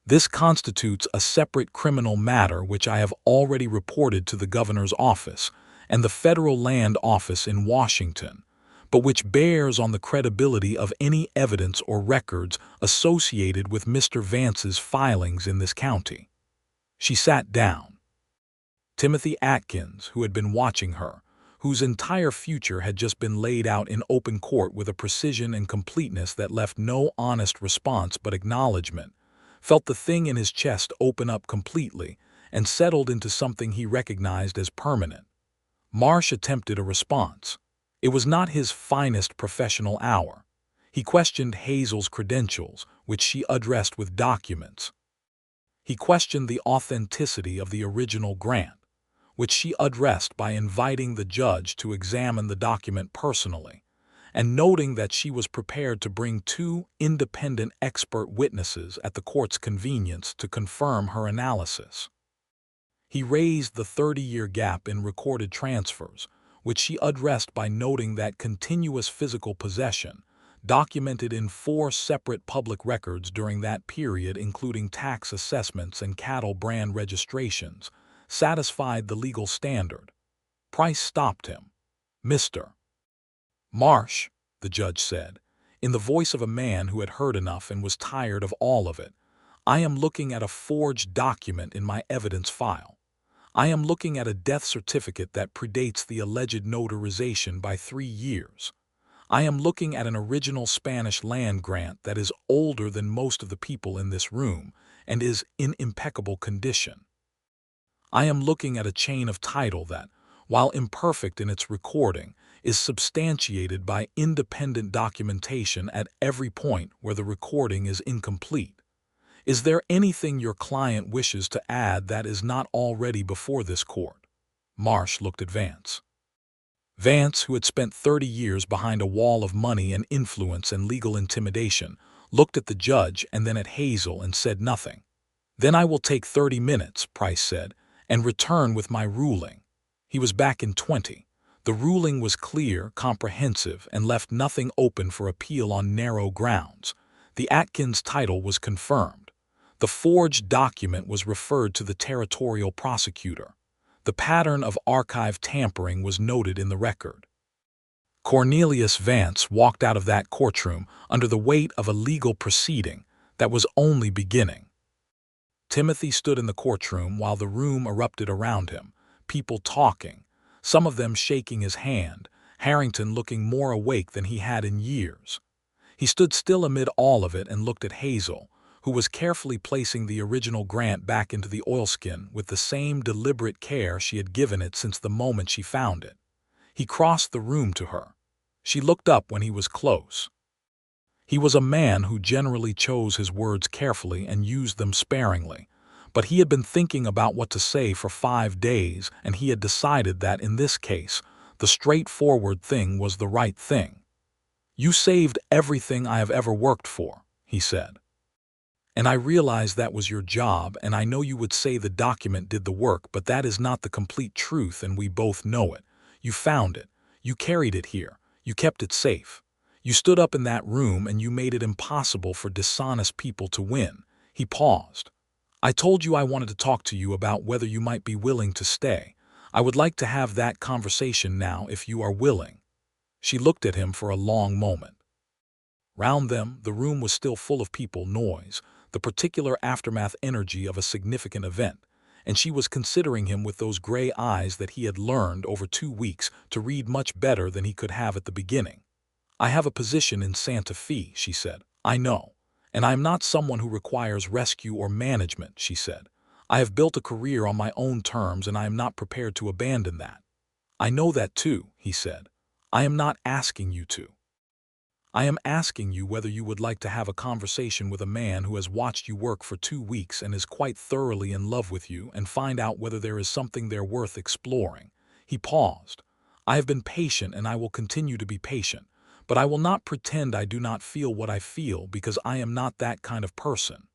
This constitutes a separate criminal matter which I have already reported to the governor's office and the Federal Land Office in Washington, but which bears on the credibility of any evidence or records associated with Mr. Vance's filings in this county." She sat down. Timothy Atkins, who had been watching her, whose entire future had just been laid out in open court with a precision and completeness that left no honest response but acknowledgement, felt the thing in his chest open up completely and settled into something he recognized as permanent. Marsh attempted a response. It was not his finest professional hour. He questioned Hazel's credentials, which she addressed with documents. He questioned the authenticity of the original grant, which she addressed by inviting the judge to examine the document personally, and noting that she was prepared to bring 2 independent expert witnesses at the court's convenience to confirm her analysis. He raised the 30-year gap in recorded transfers, which she addressed by noting that continuous physical possession, documented in 4 separate public records during that period including tax assessments and cattle brand registrations, satisfied the legal standard. Price stopped him. "Mr. Marsh," the judge said, in the voice of a man who had heard enough and was tired of all of it, "I am looking at a forged document in my evidence file. I am looking at a death certificate that predates the alleged notarization by 3 years. I am looking at an original Spanish land grant that is older than most of the people in this room and is in impeccable condition. I am looking at a chain of title that, while imperfect in its recording, is substantiated by independent documentation at every point where the recording is incomplete. Is there anything your client wishes to add that is not already before this court?" Marsh looked at Vance. Vance, who had spent 30 years behind a wall of money and influence and legal intimidation, looked at the judge and then at Hazel and said nothing. "Then I will take 30 minutes, Price said, and return with my ruling." He was back in 20. The ruling was clear, comprehensive, and left nothing open for appeal on narrow grounds. The Atkins title was confirmed. The forged document was referred to the territorial prosecutor. The pattern of archive tampering was noted in the record. Cornelius Vance walked out of that courtroom under the weight of a legal proceeding that was only beginning. Timothy stood in the courtroom while the room erupted around him, people talking, some of them shaking his hand, Harrington looking more awake than he had in years. He stood still amid all of it and looked at Hazel, who was carefully placing the original grant back into the oilskin with the same deliberate care she had given it since the moment she found it. He crossed the room to her. She looked up when he was close. He was a man who generally chose his words carefully and used them sparingly, but he had been thinking about what to say for 5 days, and he had decided that in this case, the straightforward thing was the right thing. "You saved everything I have ever worked for," he said. "And I realize that was your job, and I know you would say the document did the work, but that is not the complete truth, and we both know it. You found it. You carried it here. You kept it safe. You stood up in that room and you made it impossible for dishonest people to win." He paused. "I told you I wanted to talk to you about whether you might be willing to stay. I would like to have that conversation now if you are willing." She looked at him for a long moment. Round them, the room was still full of people, noise, the particular aftermath energy of a significant event, and she was considering him with those gray eyes that he had learned over 2 weeks to read much better than he could have at the beginning. "I have a position in Santa Fe," she said. "I know. And I am not someone who requires rescue or management," she said. "I have built a career on my own terms and I am not prepared to abandon that." "I know that too," he said. "I am not asking you to. I am asking you whether you would like to have a conversation with a man who has watched you work for 2 weeks and is quite thoroughly in love with you and find out whether there is something there worth exploring." He paused. "I have been patient and I will continue to be patient, but I will not pretend I do not feel what I feel because I am not that kind of person."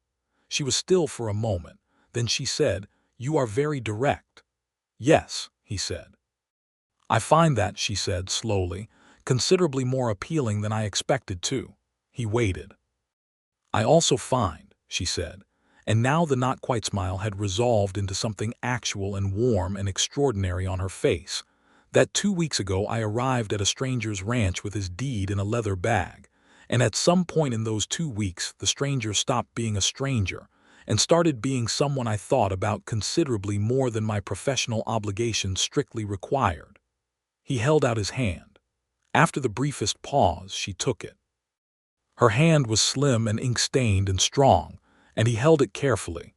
She was still for a moment. Then she said, "You are very direct." "Yes," he said. "I find that," she said slowly, "considerably more appealing than I expected to." He waited. "I also find," she said, and now the not-quite smile had resolved into something actual and warm and extraordinary on her face, "that 2 weeks ago I arrived at a stranger's ranch with his deed in a leather bag, and at some point in those 2 weeks the stranger stopped being a stranger and started being someone I thought about considerably more than my professional obligations strictly required." He held out his hand. After the briefest pause, she took it. Her hand was slim and ink-stained and strong, and he held it carefully.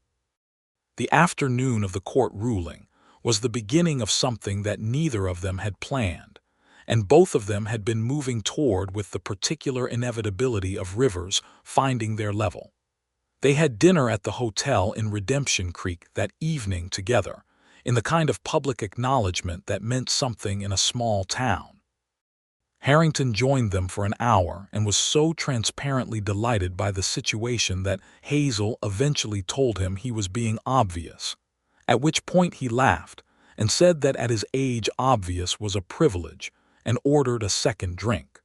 The afternoon of the court ruling was the beginning of something that neither of them had planned, and both of them had been moving toward with the particular inevitability of rivers finding their level. They had dinner at the hotel in Redemption Creek that evening together, in the kind of public acknowledgement that meant something in a small town. Harrington joined them for an hour and was so transparently delighted by the situation that Hazel eventually told him he was being obvious, at which point he laughed and said that at his age obvious was a privilege, and ordered a second drink.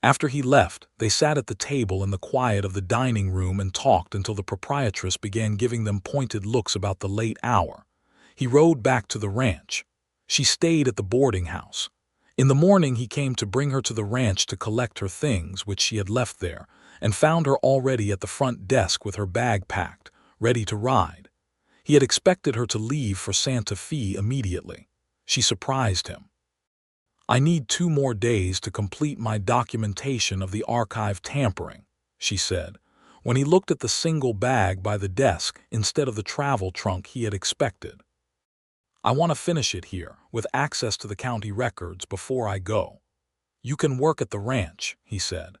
After he left, they sat at the table in the quiet of the dining room and talked until the proprietress began giving them pointed looks about the late hour. He rode back to the ranch. She stayed at the boarding house. In the morning he came to bring her to the ranch to collect her things which she had left there, and found her already at the front desk with her bag packed, ready to ride. He had expected her to leave for Santa Fe immediately. She surprised him. "I need 2 more days to complete my documentation of the archive tampering," she said, when he looked at the single bag by the desk instead of the travel trunk he had expected. "I want to finish it here, with access to the county records, before I go." "You can work at the ranch," he said.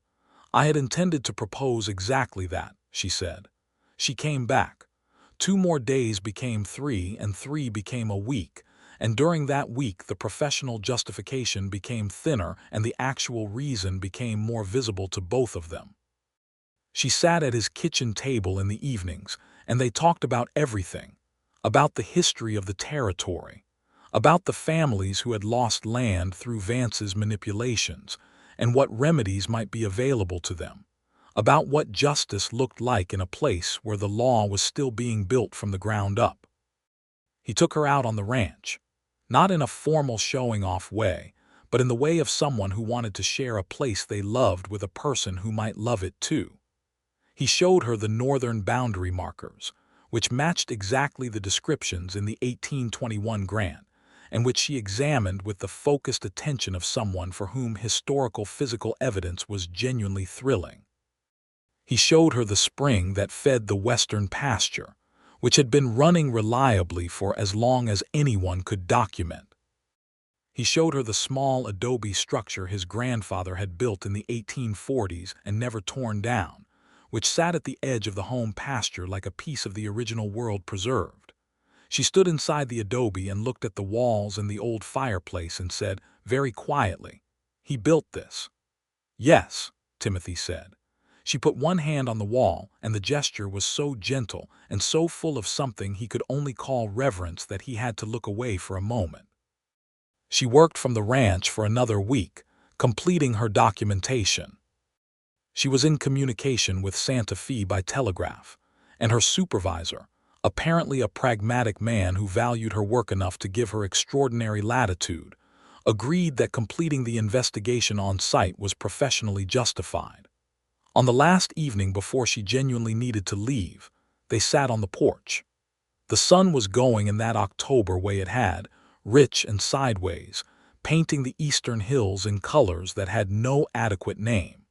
"I had intended to propose exactly that," she said. She came back. 2 more days became 3, and 3 became a week, and during that week the professional justification became thinner and the actual reason became more visible to both of them. She sat at his kitchen table in the evenings, and they talked about everything. About the history of the territory, about the families who had lost land through Vance's manipulations, and what remedies might be available to them, about what justice looked like in a place where the law was still being built from the ground up. He took her out on the ranch, not in a formal showing-off way, but in the way of someone who wanted to share a place they loved with a person who might love it too. He showed her the northern boundary markers, which matched exactly the descriptions in the 1821 grant, and which she examined with the focused attention of someone for whom historical physical evidence was genuinely thrilling. He showed her the spring that fed the western pasture, which had been running reliably for as long as anyone could document. He showed her the small adobe structure his grandfather had built in the 1840s and never torn down, which sat at the edge of the home pasture like a piece of the original world preserved. She stood inside the adobe and looked at the walls and the old fireplace and said, very quietly, "He built this." "Yes," Timothy said. She put one hand on the wall, and the gesture was so gentle and so full of something he could only call reverence that he had to look away for a moment. She worked from the ranch for another week, completing her documentation. She was in communication with Santa Fe by telegraph, and her supervisor, apparently a pragmatic man who valued her work enough to give her extraordinary latitude, agreed that completing the investigation on site was professionally justified. On the last evening before she genuinely needed to leave, they sat on the porch. The sun was going in that October way it had, rich and sideways, painting the eastern hills in colors that had no adequate name.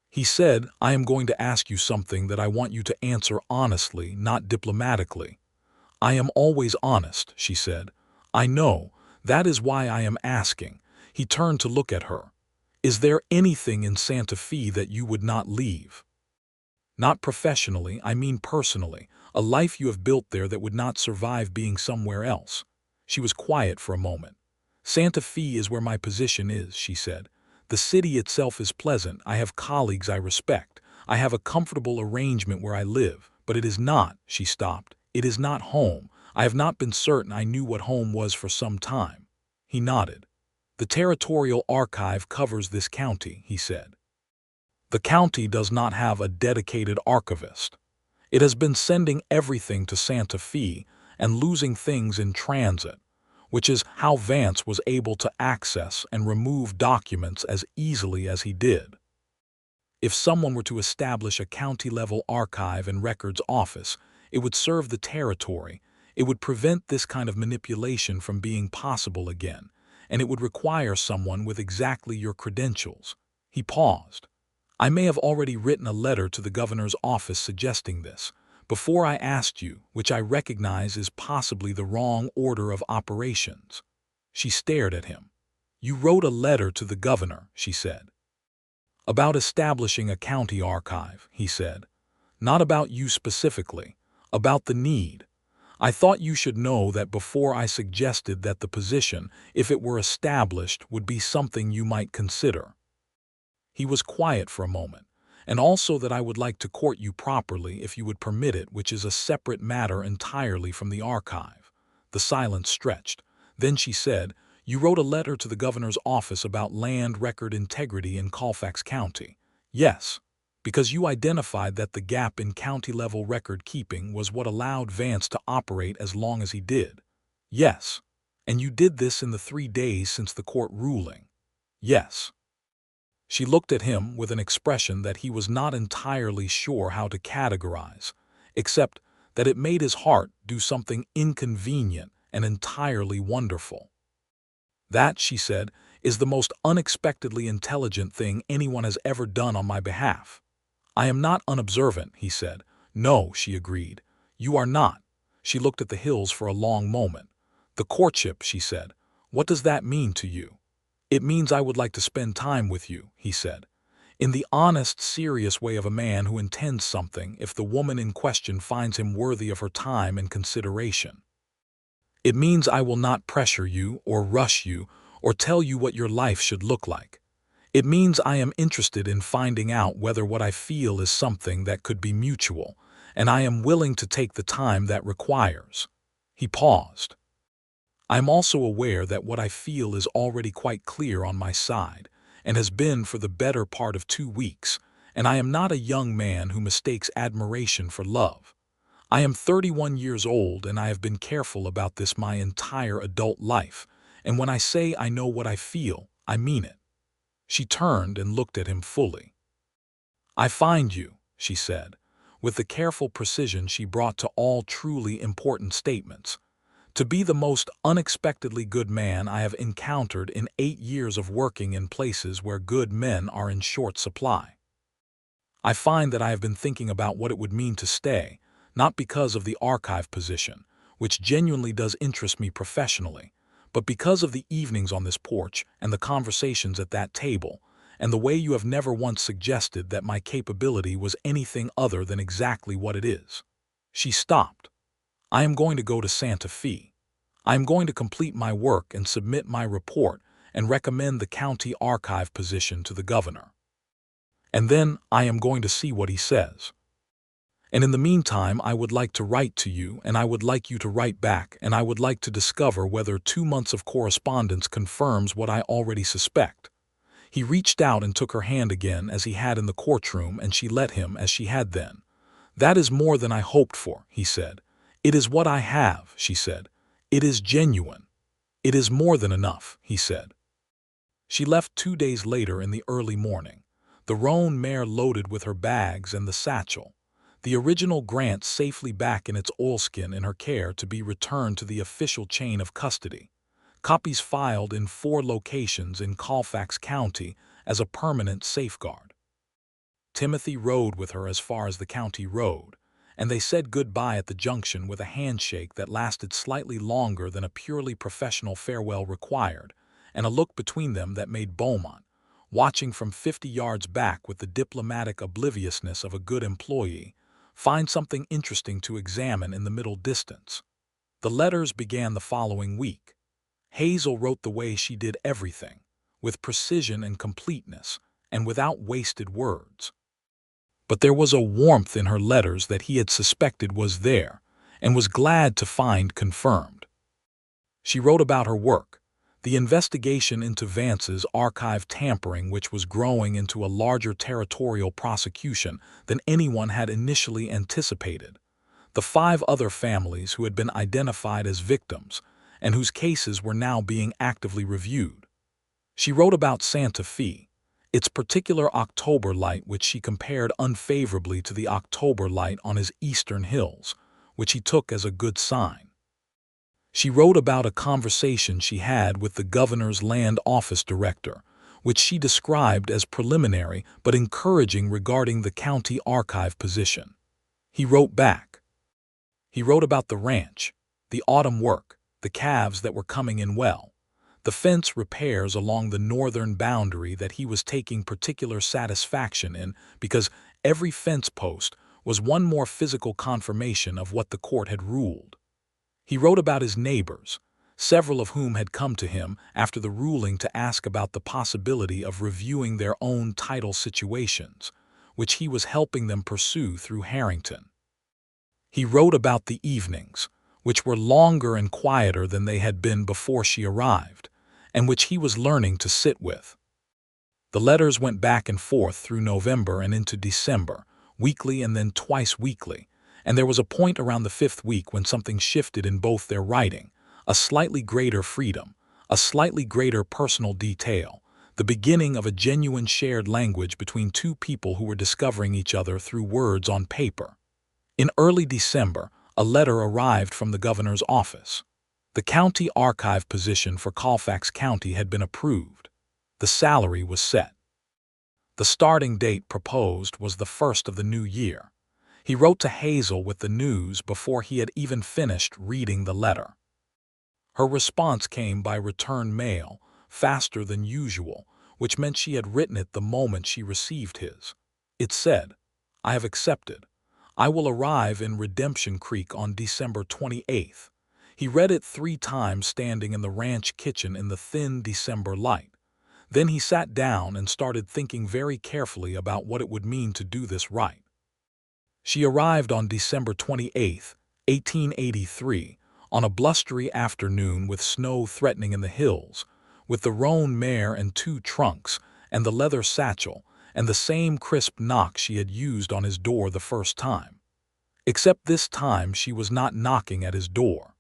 He said, "I am going to ask you something that I want you to answer honestly, not diplomatically." "I am always honest," she said. "I know. That is why I am asking." He turned to look at her. "Is there anything in Santa Fe that you would not leave? Not professionally, I mean personally. A life you have built there that would not survive being somewhere else." She was quiet for a moment. "Santa Fe is where my position is," she said. "The city itself is pleasant. I have colleagues I respect. I have a comfortable arrangement where I live, but it is not," she stopped, "it is not home. I have not been certain I knew what home was for some time." He nodded. "The Territorial Archive covers this county," he said. "The county does not have a dedicated archivist. It has been sending everything to Santa Fe and losing things in transit, which is how Vance was able to access and remove documents as easily as he did. If someone were to establish a county-level archive and records office, it would serve the territory. It would prevent this kind of manipulation from being possible again, and it would require someone with exactly your credentials. He paused. I may have already written a letter to the governor's office suggesting this, before I asked you, which I recognize is possibly the wrong order of operations. She stared at him. You wrote a letter to the governor, she said. About establishing a county archive, he said. Not about you specifically, about the need. I thought you should know that before I suggested that the position, if it were established, would be something you might consider. He was quiet for a moment, and also that I would like to court you properly if you would permit it, which is a separate matter entirely from the archive. The silence stretched. Then she said, You wrote a letter to the governor's office about land record integrity in Colfax County. Yes, because you identified that the gap in county-level record keeping was what allowed Vance to operate as long as he did. Yes, and you did this in the 3 days since the court ruling. Yes. She looked at him with an expression that he was not entirely sure how to categorize, except that it made his heart do something inconvenient and entirely wonderful. That, she said, is the most unexpectedly intelligent thing anyone has ever done on my behalf. I am not unobservant, he said. No, she agreed. You are not. She looked at the hills for a long moment. The courtship, she said. What does that mean to you? It means I would like to spend time with you, he said, in the honest, serious way of a man who intends something if the woman in question finds him worthy of her time and consideration. It means I will not pressure you or rush you or tell you what your life should look like. It means I am interested in finding out whether what I feel is something that could be mutual, and I am willing to take the time that requires. He paused. I am also aware that what I feel is already quite clear on my side, and has been for the better part of 2 weeks, and I am not a young man who mistakes admiration for love. I am 31 years old, and I have been careful about this my entire adult life, and when I say I know what I feel, I mean it. She turned and looked at him fully. I find you, she said, with the careful precision she brought to all truly important statements, to be the most unexpectedly good man I have encountered in 8 years of working in places where good men are in short supply. I find that I have been thinking about what it would mean to stay, not because of the archive position, which genuinely does interest me professionally, but because of the evenings on this porch and the conversations at that table, and the way you have never once suggested that my capability was anything other than exactly what it is. She stopped. I am going to go to Santa Fe. I am going to complete my work and submit my report and recommend the county archive position to the governor. And then I am going to see what he says. And in the meantime, I would like to write to you, and I would like you to write back, and I would like to discover whether 2 months of correspondence confirms what I already suspect. He reached out and took her hand again as he had in the courtroom, and she let him as she had then. That is more than I hoped for, he said. It is what I have, she said. It is genuine. It is more than enough, he said. She left 2 days later in the early morning, the roan mare loaded with her bags and the satchel, the original grant safely back in its oilskin in her care to be returned to the official chain of custody, copies filed in 4 locations in Colfax County as a permanent safeguard. Timothy rode with her as far as the county road, and they said goodbye at the junction with a handshake that lasted slightly longer than a purely professional farewell required, and a look between them that made Beaumont, watching from 50 yards back with the diplomatic obliviousness of a good employee, find something interesting to examine in the middle distance. The letters began the following week. Hazel wrote the way she did everything, with precision and completeness, and without wasted words. But there was a warmth in her letters that he had suspected was there, and was glad to find confirmed. She wrote about her work, the investigation into Vance's archive tampering, which was growing into a larger territorial prosecution than anyone had initially anticipated, the 5 other families who had been identified as victims, and whose cases were now being actively reviewed. She wrote about Santa Fe, its particular October light, which she compared unfavorably to the October light on his eastern hills, which he took as a good sign. She wrote about a conversation she had with the governor's land office director, which she described as preliminary but encouraging regarding the county archive position. He wrote back. He wrote about the ranch, the autumn work, the calves that were coming in well, the fence repairs along the northern boundary that he was taking particular satisfaction in because every fence post was one more physical confirmation of what the court had ruled. He wrote about his neighbors, several of whom had come to him after the ruling to ask about the possibility of reviewing their own title situations, which he was helping them pursue through Harrington. He wrote about the evenings, which were longer and quieter than they had been before she arrived, and which he was learning to sit with. The letters went back and forth through November and into December, weekly and then twice weekly, and there was a point around the 5th week when something shifted in both their writing, a slightly greater freedom, a slightly greater personal detail, the beginning of a genuine shared language between two people who were discovering each other through words on paper. In early December, a letter arrived from the governor's office. The county archive position for Colfax County had been approved. The salary was set. The starting date proposed was the 1st of the new year. He wrote to Hazel with the news before he had even finished reading the letter. Her response came by return mail, faster than usual, which meant she had written it the moment she received his. It said, "I have accepted. I will arrive in Redemption Creek on December 28th. He read it 3 times standing in the ranch kitchen in the thin December light. Then he sat down and started thinking very carefully about what it would mean to do this right. She arrived on December 28, 1883, on a blustery afternoon with snow threatening in the hills, with the roan mare and 2 trunks, and the leather satchel, and the same crisp knock she had used on his door the first time. Except this time she was not knocking at his door.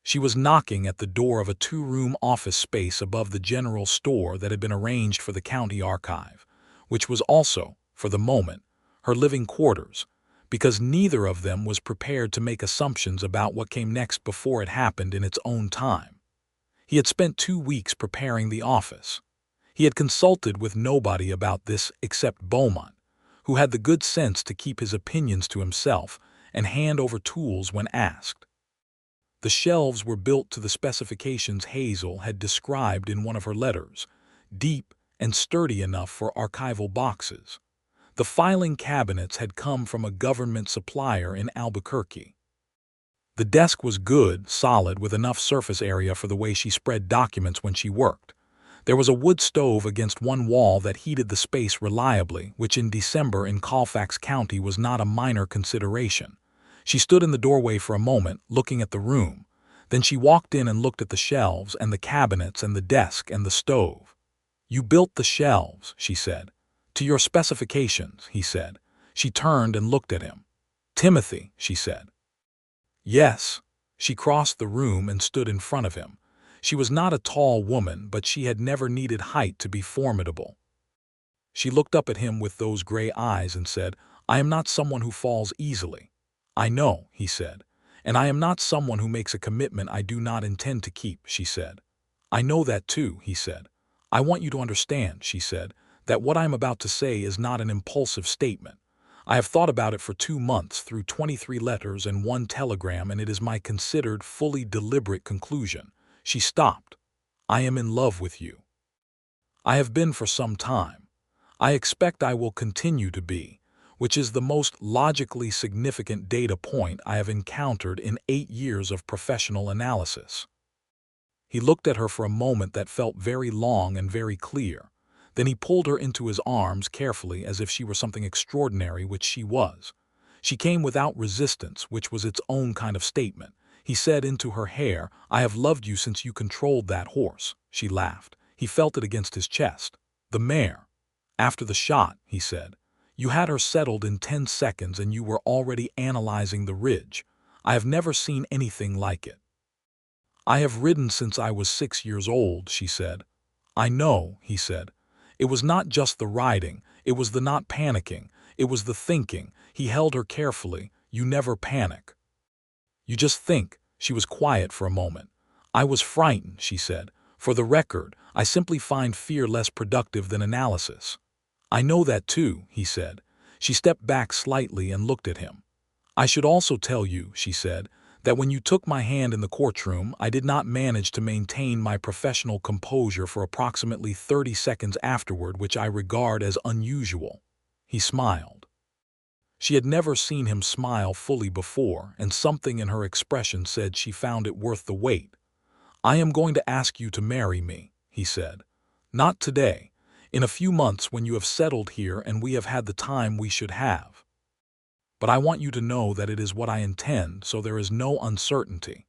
She was knocking at the door of a 2-room office space above the general store that had been arranged for the county archive, which was also, for the moment, her living quarters, because neither of them was prepared to make assumptions about what came next before it happened in its own time. He had spent 2 weeks preparing the office. He had consulted with nobody about this except Beaumont, who had the good sense to keep his opinions to himself and hand over tools when asked. The shelves were built to the specifications Hazel had described in one of her letters, deep and sturdy enough for archival boxes. The filing cabinets had come from a government supplier in Albuquerque. The desk was good, solid, with enough surface area for the way she spread documents when she worked. There was a wood stove against one wall that heated the space reliably, which in December in Colfax County was not a minor consideration. She stood in the doorway for a moment, looking at the room. Then she walked in and looked at the shelves and the cabinets and the desk and the stove. "You built the shelves," she said. "To your specifications," he said. She turned and looked at him. "Timothy," she said. "Yes." She crossed the room and stood in front of him. She was not a tall woman, but she had never needed height to be formidable. She looked up at him with those gray eyes and said, "I am not someone who falls easily." "I know," he said. "And I am not someone who makes a commitment I do not intend to keep," she said. "I know that too," he said. "I want you to understand," she said, "that what I am about to say is not an impulsive statement. I have thought about it for 2 months through 23 letters and 1 telegram, and it is my considered, fully deliberate conclusion." She stopped. "I am in love with you. I have been for some time. I expect I will continue to be, which is the most logically significant data point I have encountered in 8 years of professional analysis." He looked at her for a moment that felt very long and very clear. Then he pulled her into his arms carefully as if she were something extraordinary, which she was. She came without resistance, which was its own kind of statement. He said into her hair, "I have loved you since you controlled that horse." She laughed. He felt it against his chest. "The mare. After the shot," he said. "You had her settled in 10 seconds and you were already analyzing the ridge. I have never seen anything like it." "I have ridden since I was 6 years old," she said. "I know," he said. "It was not just the riding, it was the not panicking, it was the thinking." He held her carefully. "You never panic. You just think, She was quiet for a moment. "I was frightened," she said. "For the record, I simply find fear less productive than analysis." "I know that too," he said. She stepped back slightly and looked at him. "I should also tell you," she said, "that when you took my hand in the courtroom, I did not manage to maintain my professional composure for approximately 30 seconds afterward, which I regard as unusual." He smiled. She had never seen him smile fully before, and something in her expression said she found it worth the wait. "I am going to ask you to marry me," he said. "Not today. In a few months when you have settled here and we have had the time we should have. But I want you to know that it is what I intend, so there is no uncertainty."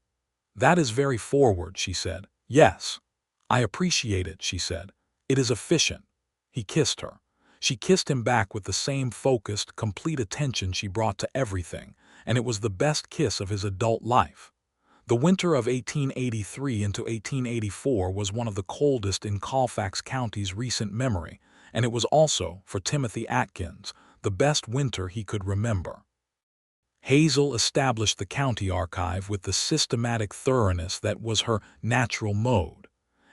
"That is very forward," she said. "Yes. I appreciate it," she said. "It is efficient." He kissed her. She kissed him back with the same focused, complete attention she brought to everything, and it was the best kiss of his adult life. The winter of 1883 into 1884 was one of the coldest in Colfax County's recent memory, and it was also, for Timothy Atkins, the best winter he could remember. Hazel established the county archive with the systematic thoroughness that was her natural mode,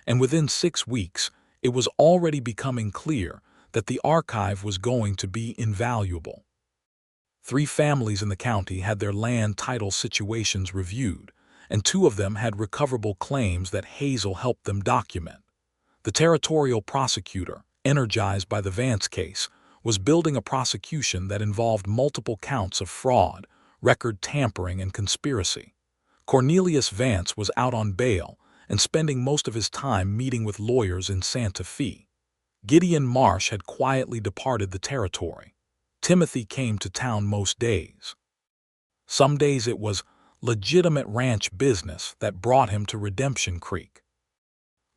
and within 6 weeks, it was already becoming clear that the archive was going to be invaluable. 3 families in the county had their land title situations reviewed, and 2 of them had recoverable claims that Hazel helped them document. The territorial prosecutor, energized by the Vance case, was building a prosecution that involved multiple counts of fraud, record tampering, and conspiracy. Cornelius Vance was out on bail and spending most of his time meeting with lawyers in Santa Fe. Gideon Marsh had quietly departed the territory. Timothy came to town most days. Some days it was legitimate ranch business that brought him to Redemption Creek.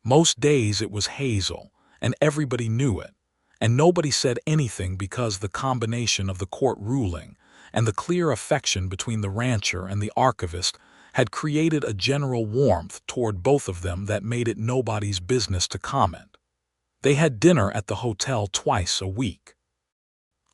Most days it was Hazel, and everybody knew it, and nobody said anything because the combination of the court ruling and the clear affection between the rancher and the archivist had created a general warmth toward both of them that made it nobody's business to comment. They had dinner at the hotel twice a week.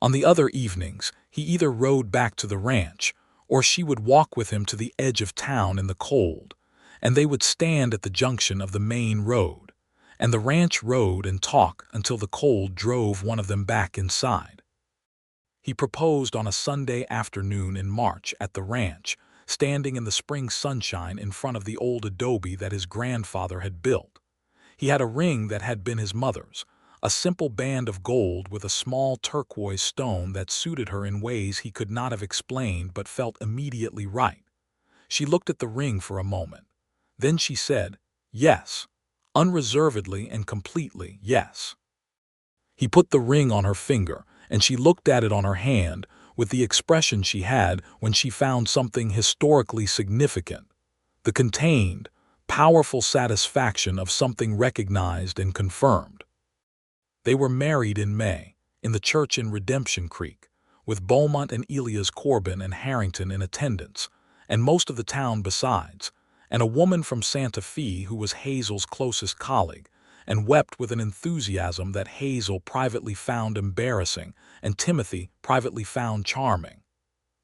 On the other evenings, he either rode back to the ranch, or she would walk with him to the edge of town in the cold, and they would stand at the junction of the main road and the ranch road and talk until the cold drove one of them back inside. He proposed on a Sunday afternoon in March at the ranch, standing in the spring sunshine in front of the old adobe that his grandfather had built. He had a ring that had been his mother's, a simple band of gold with a small turquoise stone that suited her in ways he could not have explained but felt immediately right. She looked at the ring for a moment. Then she said, "Yes," unreservedly and completely yes. He put the ring on her finger, and she looked at it on her hand with the expression she had when she found something historically significant, the contained, powerful satisfaction of something recognized and confirmed. They were married in May, in the church in Redemption Creek, with Beaumont and Elias Corbin and Harrington in attendance, and most of the town besides, and a woman from Santa Fe who was Hazel's closest colleague, and wept with an enthusiasm that Hazel privately found embarrassing and Timothy privately found charming.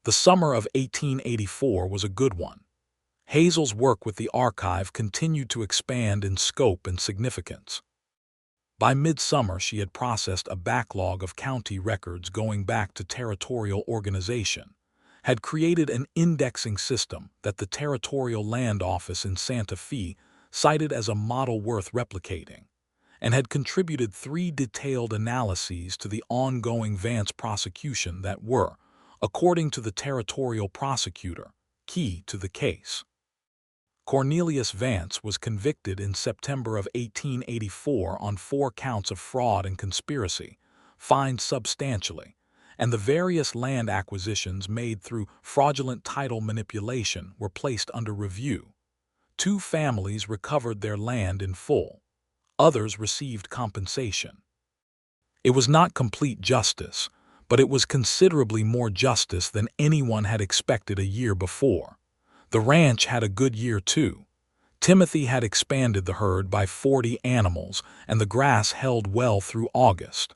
The summer of 1884 was a good one. Hazel's work with the archive continued to expand in scope and significance. By midsummer, she had processed a backlog of county records going back to territorial organization, had created an indexing system that the Territorial Land Office in Santa Fe cited as a model worth replicating, and had contributed 3 detailed analyses to the ongoing Vance prosecution that were, according to the territorial prosecutor, key to the case. Cornelius Vance was convicted in September of 1884 on 4 counts of fraud and conspiracy, fined substantially, and the various land acquisitions made through fraudulent title manipulation were placed under review. 2 families recovered their land in full. Others received compensation. It was not complete justice, but it was considerably more justice than anyone had expected a year before. The ranch had a good year too. Timothy had expanded the herd by 40 animals, and the grass held well through August.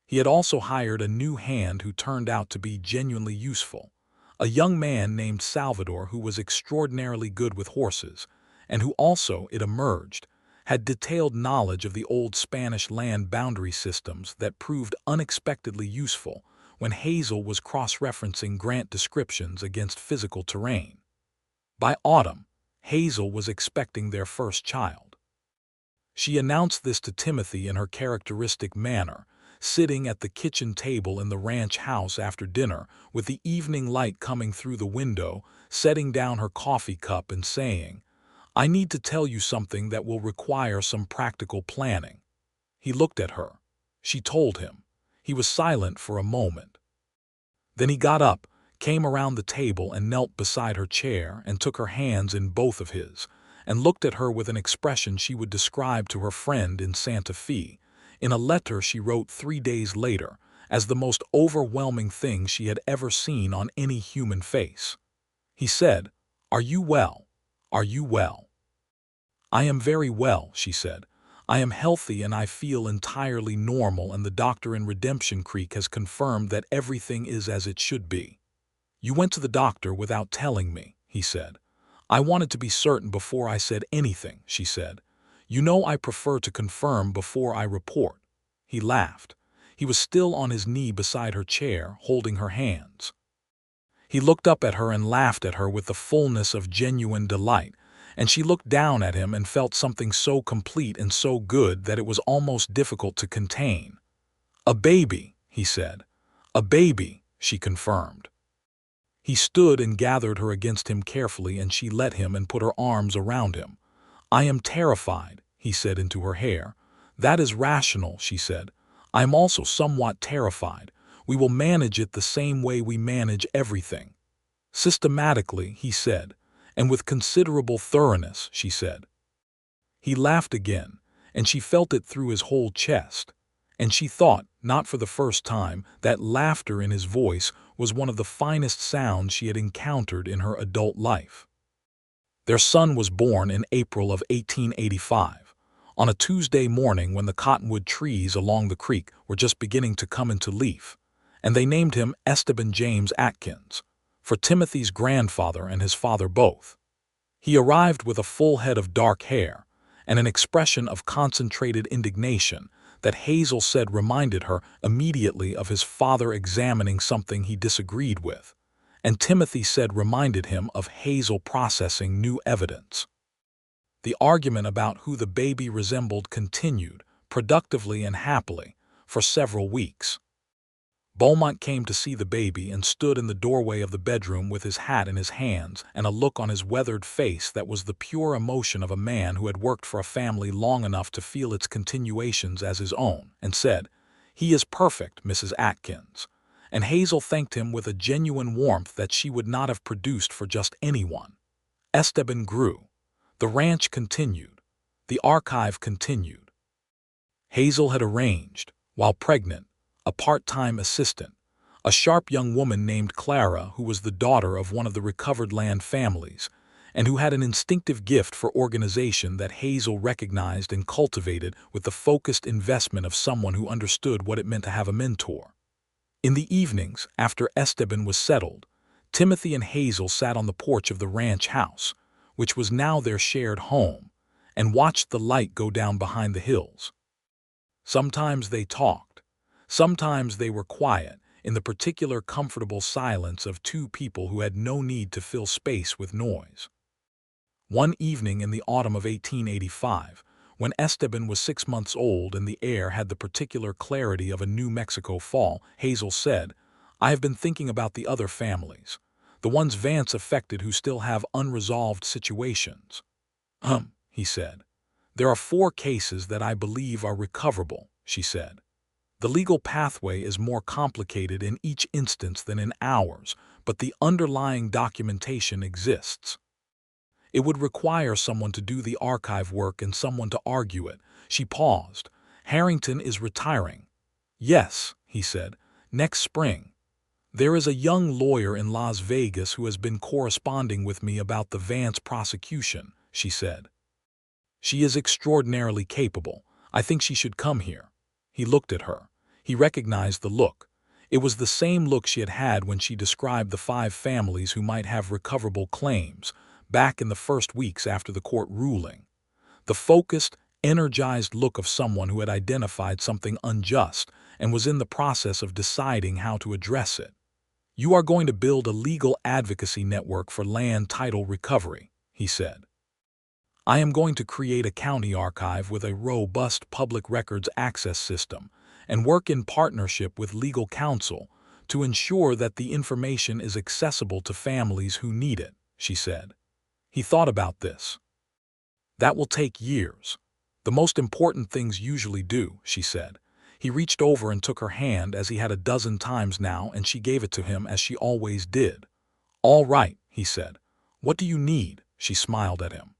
He had also hired a new hand who turned out to be genuinely useful, a young man named Salvador who was extraordinarily good with horses, and who also, it emerged, had detailed knowledge of the old Spanish land boundary systems that proved unexpectedly useful when Hazel was cross-referencing grant descriptions against physical terrain. By autumn, Hazel was expecting their first child. She announced this to Timothy in her characteristic manner, sitting at the kitchen table in the ranch house after dinner, with the evening light coming through the window, setting down her coffee cup and saying, "I need to tell you something that will require some practical planning." He looked at her. She told him. He was silent for a moment. Then he got up, came around the table and knelt beside her chair and took her hands in both of his, and looked at her with an expression she would describe to her friend in Santa Fe, in a letter she wrote 3 days later, as the most overwhelming thing she had ever seen on any human face. He said, "Are you well? Are you well?" "I am very well," she said. "I am healthy and I feel entirely normal, and the doctor in Redemption Creek has confirmed that everything is as it should be." "You went to the doctor without telling me," he said. "I wanted to be certain before I said anything," she said. "You know I prefer to confirm before I report." He laughed. He was still on his knee beside her chair, holding her hands. He looked up at her and laughed at her with the fullness of genuine delight, and she looked down at him and felt something so complete and so good that it was almost difficult to contain. "A baby," he said. "A baby," she confirmed. He stood and gathered her against him carefully, and she let him and put her arms around him. "I am terrified," he said into her hair. "That is rational," she said. "I am also somewhat terrified. We will manage it the same way we manage everything." "Systematically," he said, "and with considerable thoroughness," she said. He laughed again, and she felt it through his whole chest. And she thought, not for the first time, that laughter in his voice was one of the finest sounds she had encountered in her adult life. Their son was born in April of 1885, on a Tuesday morning when the cottonwood trees along the creek were just beginning to come into leaf, and they named him Esteban James Atkins, for Timothy's grandfather and his father both. He arrived with a full head of dark hair and an expression of concentrated indignation that Hazel said reminded her immediately of his father examining something he disagreed with, and Timothy said reminded him of Hazel processing new evidence. The argument about who the baby resembled continued, productively and happily, for several weeks. Beaumont came to see the baby and stood in the doorway of the bedroom with his hat in his hands and a look on his weathered face that was the pure emotion of a man who had worked for a family long enough to feel its continuations as his own, and said, "He is perfect, Mrs. Atkins." And Hazel thanked him with a genuine warmth that she would not have produced for just anyone. Esteban grew. The ranch continued. The archive continued. Hazel had arranged, while pregnant, a part-time assistant, a sharp young woman named Clara who was the daughter of one of the recovered land families, and who had an instinctive gift for organization that Hazel recognized and cultivated with the focused investment of someone who understood what it meant to have a mentor. In the evenings, after Esteban was settled, Timothy and Hazel sat on the porch of the ranch house, which was now their shared home, and watched the light go down behind the hills. Sometimes they talked. Sometimes they were quiet, in the particular comfortable silence of two people who had no need to fill space with noise. One evening in the autumn of 1885, when Esteban was 6 months old and the air had the particular clarity of a New Mexico fall, Hazel said, "I have been thinking about the other families, the ones Vance affected who still have unresolved situations." He said. "There are 4 cases that I believe are recoverable," she said. "The legal pathway is more complicated in each instance than in ours, but the underlying documentation exists. It would require someone to do the archive work and someone to argue it." She paused. "Harrington is retiring." "Yes," he said, "next spring. There is a young lawyer in Las Vegas who has been corresponding with me about the Vance prosecution," she said. "She is extraordinarily capable. I think she should come here." He looked at her. He recognized the look. It was the same look she had had when she described the 5 families who might have recoverable claims back in the first weeks after the court ruling. The focused, energized look of someone who had identified something unjust and was in the process of deciding how to address it. "You are going to build a legal advocacy network for land title recovery," he said. "I am going to create a county archive with a robust public records access system and work in partnership with legal counsel to ensure that the information is accessible to families who need it," she said. He thought about this. "That will take years. The most important things usually do," she said. He reached over and took her hand as he had a dozen times now, and she gave it to him as she always did. "All right," he said. "What do you need?" She smiled at him.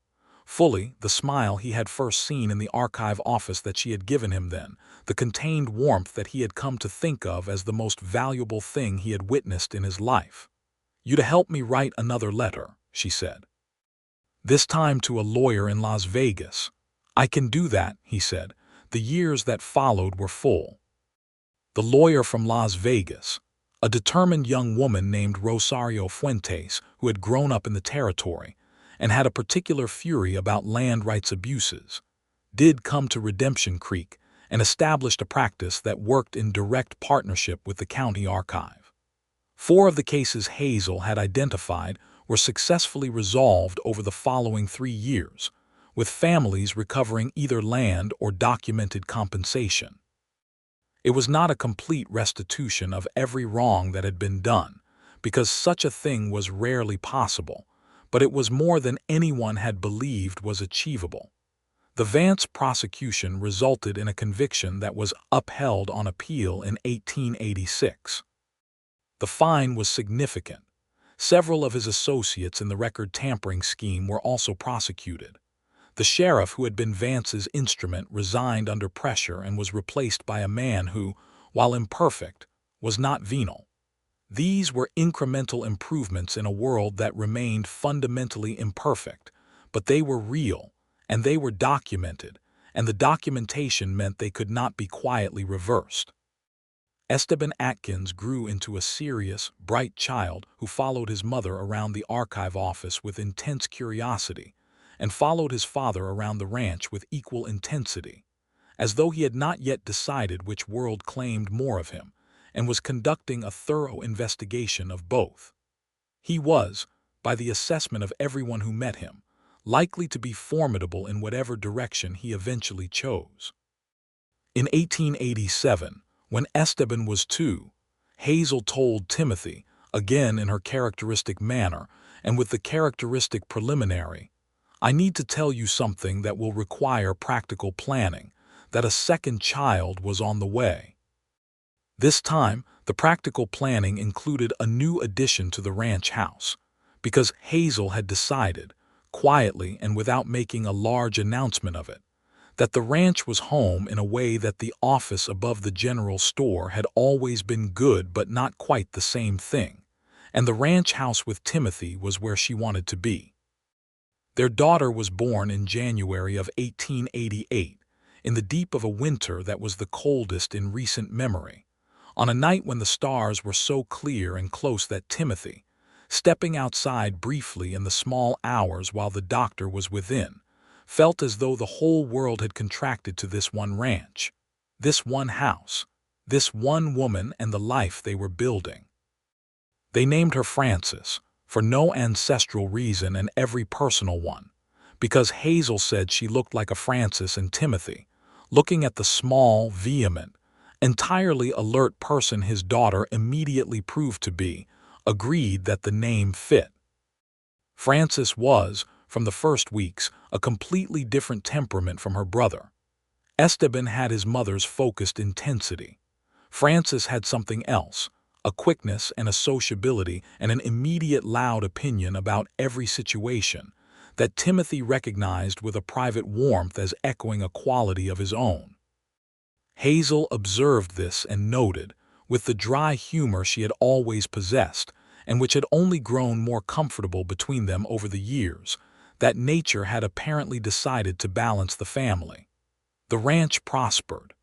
Fully, the smile he had first seen in the archive office that she had given him then, the contained warmth that he had come to think of as the most valuable thing he had witnessed in his life. "You to help me write another letter," she said. "This time to a lawyer in Las Vegas." "I can do that," he said. The years that followed were full. The lawyer from Las Vegas, a determined young woman named Rosario Fuentes, who had grown up in the territory and had a particular fury about land rights abuses, did come to Redemption Creek and established a practice that worked in direct partnership with the county archive. 4 of the cases Hazel had identified were successfully resolved over the following 3 years, with families recovering either land or documented compensation. It was not a complete restitution of every wrong that had been done, because such a thing was rarely possible, but it was more than anyone had believed was achievable. The Vance prosecution resulted in a conviction that was upheld on appeal in 1886. The fine was significant. Several of his associates in the record tampering scheme were also prosecuted. The sheriff who had been Vance's instrument resigned under pressure and was replaced by a man who, while imperfect, was not venal. These were incremental improvements in a world that remained fundamentally imperfect, but they were real, and they were documented, and the documentation meant they could not be quietly reversed. Esteban Atkins grew into a serious, bright child who followed his mother around the archive office with intense curiosity, and followed his father around the ranch with equal intensity, as though he had not yet decided which world claimed more of him, and was conducting a thorough investigation of both. He was, by the assessment of everyone who met him, likely to be formidable in whatever direction he eventually chose. In 1887, when Esteban was 2, Hazel told Timothy, again in her characteristic manner and with the characteristic preliminary, "I need to tell you something that will require practical planning, that a second child was on the way." This time, the practical planning included a new addition to the ranch house, because Hazel had decided, quietly and without making a large announcement of it, that the ranch was home in a way that the office above the general store had always been good but not quite the same thing, and the ranch house with Timothy was where she wanted to be. Their daughter was born in January of 1888, in the deep of a winter that was the coldest in recent memory, on a night when the stars were so clear and close that Timothy, stepping outside briefly in the small hours while the doctor was within, felt as though the whole world had contracted to this one ranch, this one house, this one woman and the life they were building. They named her Frances, for no ancestral reason and every personal one, because Hazel said she looked like a Frances, and Timothy, looking at the small, vehement, entirely alert person his daughter immediately proved to be, agreed that the name fit. Frances was, from the first weeks, a completely different temperament from her brother. Esteban had his mother's focused intensity. Frances had something else, a quickness and a sociability and an immediate loud opinion about every situation that Timothy recognized with a private warmth as echoing a quality of his own. Hazel observed this and noted, with the dry humor she had always possessed and which had only grown more comfortable between them over the years, that nature had apparently decided to balance the family. The ranch prospered.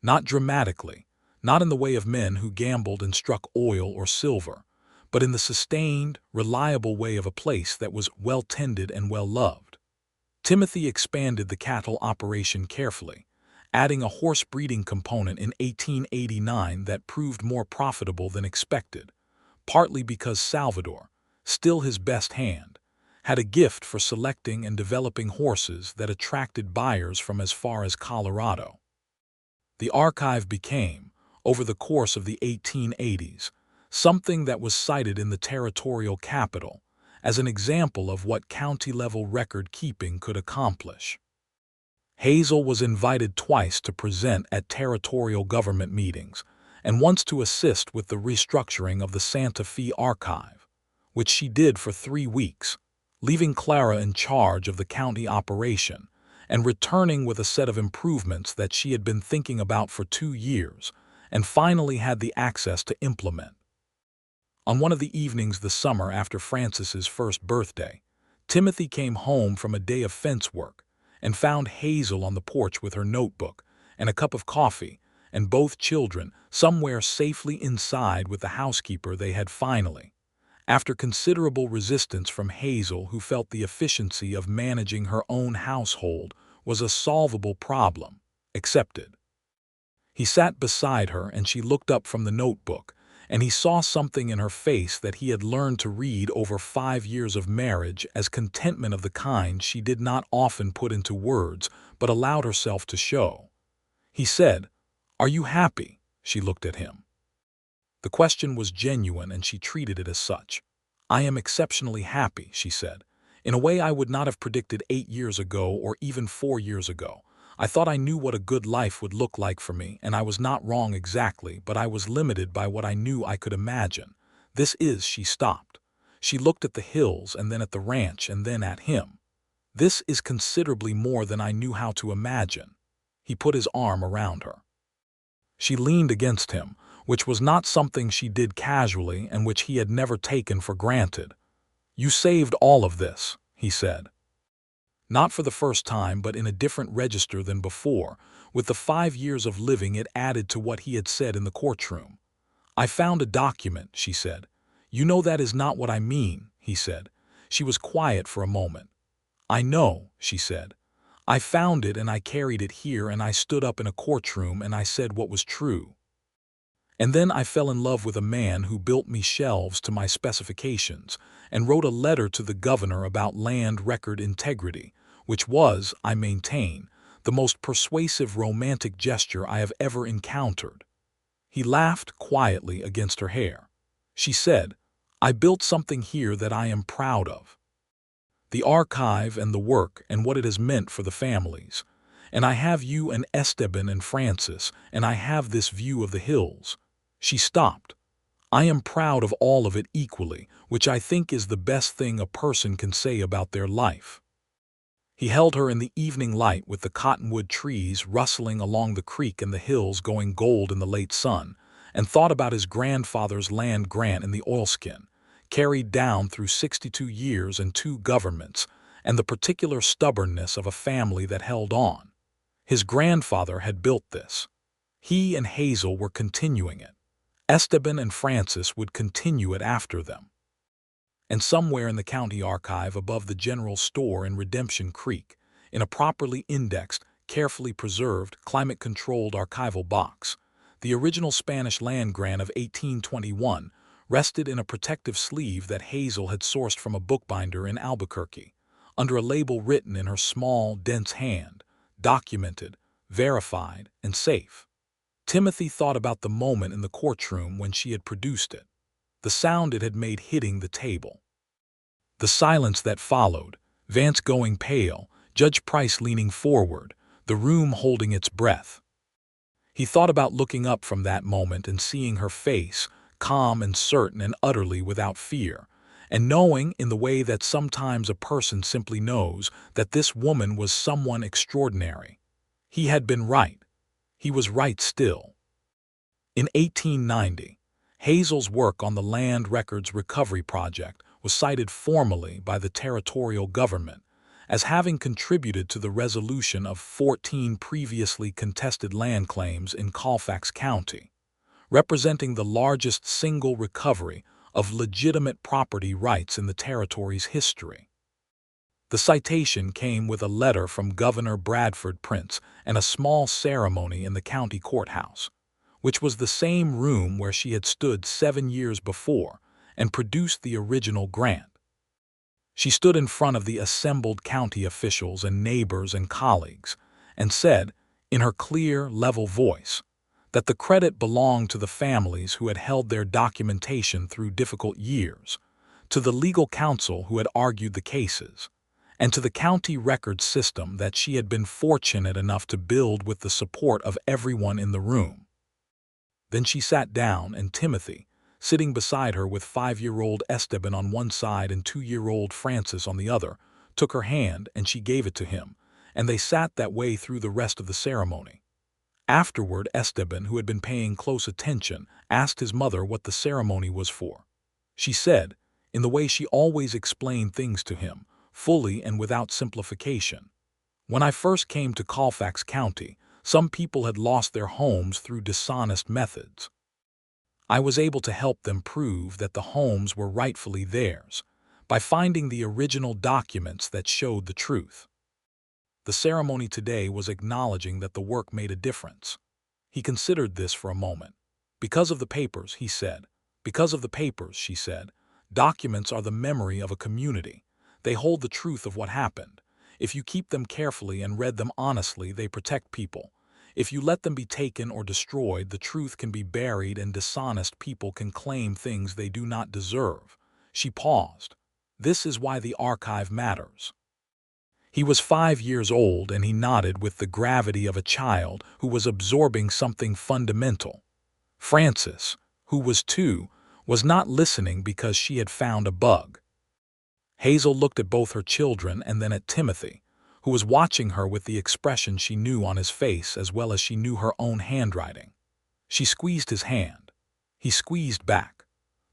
Not dramatically, not in the way of men who gambled and struck oil or silver, but in the sustained, reliable way of a place that was well-tended and well-loved. Timothy expanded the cattle operation carefully, adding a horse breeding component in 1889 that proved more profitable than expected, partly because Salvador, still his best hand, had a gift for selecting and developing horses that attracted buyers from as far as Colorado. The archive became, over the course of the 1880s, something that was cited in the territorial capital as an example of what county-level record-keeping could accomplish. Hazel was invited twice to present at territorial government meetings and once to assist with the restructuring of the Santa Fe archive, which she did for 3 weeks, leaving Clara in charge of the county operation and returning with a set of improvements that she had been thinking about for 2 years and finally had the access to implement. On one of the evenings the summer after Francis's first birthday, Timothy came home from a day of fence work and found Hazel on the porch with her notebook and a cup of coffee, and both children somewhere safely inside with the housekeeper they had finally, after considerable resistance from Hazel, who felt the efficiency of managing her own household was a solvable problem, accepted. He sat beside her and she looked up from the notebook, and he saw something in her face that he had learned to read over 5 years of marriage as contentment of the kind she did not often put into words but allowed herself to show. He said, "Are you happy?" She looked at him. The question was genuine and she treated it as such. "I am exceptionally happy," she said, "in a way I would not have predicted 8 years ago or even 4 years ago. I thought I knew what a good life would look like for me, and I was not wrong exactly, but I was limited by what I knew I could imagine. This is," she stopped. She looked at the hills and then at the ranch and then at him. "This is considerably more than I knew how to imagine." He put his arm around her. She leaned against him, which was not something she did casually and which he had never taken for granted. "You saved all of this," he said. Not for the first time, but in a different register than before. With the 5 years of living it added to what he had said in the courtroom. "I found a document," she said. "You know that is not what I mean," he said. She was quiet for a moment. "I know," she said. "I found it and I carried it here and I stood up in a courtroom and I said what was true. And then I fell in love with a man who built me shelves to my specifications and wrote a letter to the governor about land record integrity, which was, I maintain, the most persuasive romantic gesture I have ever encountered." He laughed quietly against her hair. She said, "I built something here that I am proud of. The archive and the work and what it has meant for the families. And I have you and Esteban and Francis, and I have this view of the hills." She stopped. "I am proud of all of it equally, which I think is the best thing a person can say about their life." He held her in the evening light with the cottonwood trees rustling along the creek and the hills going gold in the late sun, and thought about his grandfather's land grant in the oilskin, carried down through 62 years and 2 governments, and the particular stubbornness of a family that held on. His grandfather had built this. He and Hazel were continuing it. Esteban and Francis would continue it after them. And somewhere in the county archive above the general store in Redemption Creek, in a properly indexed, carefully preserved, climate-controlled archival box, the original Spanish land grant of 1821 rested in a protective sleeve that Hazel had sourced from a bookbinder in Albuquerque, under a label written in her small, dense hand, documented, verified, and safe. Timothy thought about the moment in the courtroom when she had produced it, the sound it had made hitting the table. The silence that followed, Vance going pale, Judge Price leaning forward, the room holding its breath. He thought about looking up from that moment and seeing her face, calm and certain and utterly without fear, and knowing, in the way that sometimes a person simply knows, that this woman was someone extraordinary. He had been right. He was right still. In 1890, Hazel's work on the Land Records Recovery Project was cited formally by the territorial government as having contributed to the resolution of 14 previously contested land claims in Colfax County, representing the largest single recovery of legitimate property rights in the territory's history. The citation came with a letter from Governor Bradford Prince and a small ceremony in the county courthouse, which was the same room where she had stood 7 years before and produced the original grant. She stood in front of the assembled county officials and neighbors and colleagues and said, in her clear, level voice, that the credit belonged to the families who had held their documentation through difficult years, to the legal counsel who had argued the cases, and to the county record system that she had been fortunate enough to build with the support of everyone in the room. Then she sat down, and Timothy, sitting beside her with 5-year-old Esteban on one side and 2-year-old Francis on the other, took her hand and she gave it to him, and they sat that way through the rest of the ceremony. Afterward, Esteban, who had been paying close attention, asked his mother what the ceremony was for. She said, in the way she always explained things to him, fully and without simplification, "When I first came to Colfax County, some people had lost their homes through dishonest methods. I was able to help them prove that the homes were rightfully theirs by finding the original documents that showed the truth." The ceremony today was acknowledging that the work made a difference. He considered this for a moment. "Because of the papers," he said. "Because of the papers," she said. "Documents are the memory of a community. They hold the truth of what happened. If you keep them carefully and read them honestly, they protect people. If you let them be taken or destroyed, the truth can be buried and dishonest people can claim things they do not deserve." She paused. "This is why the archive matters." He was 5 years old, and he nodded with the gravity of a child who was absorbing something fundamental. Francis, who was 2, was not listening because she had found a bug. Hazel looked at both her children and then at Timothy, who was watching her with the expression she knew on his face as well as she knew her own handwriting. She squeezed his hand. He squeezed back.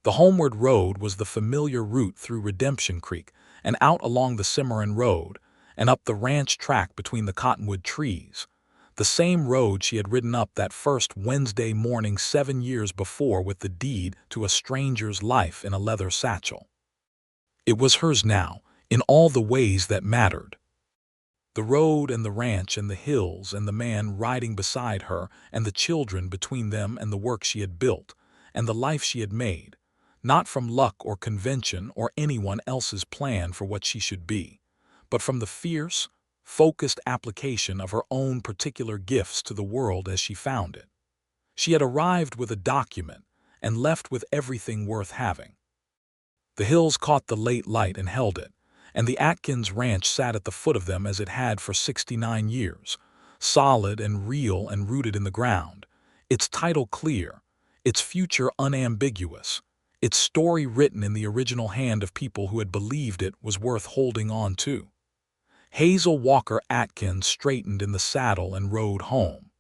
The homeward road was the familiar route through Redemption Creek and out along the Cimarron Road and up the ranch track between the cottonwood trees, the same road she had ridden up that first Wednesday morning 7 years before with the deed to a stranger's life in a leather satchel. It was hers now, in all the ways that mattered. The road and the ranch and the hills and the man riding beside her and the children between them and the work she had built and the life she had made, not from luck or convention or anyone else's plan for what she should be, but from the fierce, focused application of her own particular gifts to the world as she found it. She had arrived with a document and left with everything worth having. The hills caught the late light and held it, and the Atkins ranch sat at the foot of them as it had for 69 years, solid and real and rooted in the ground, its title clear, its future unambiguous, its story written in the original hand of people who had believed it was worth holding on to. Hazel Walker Atkins straightened in the saddle and rode home.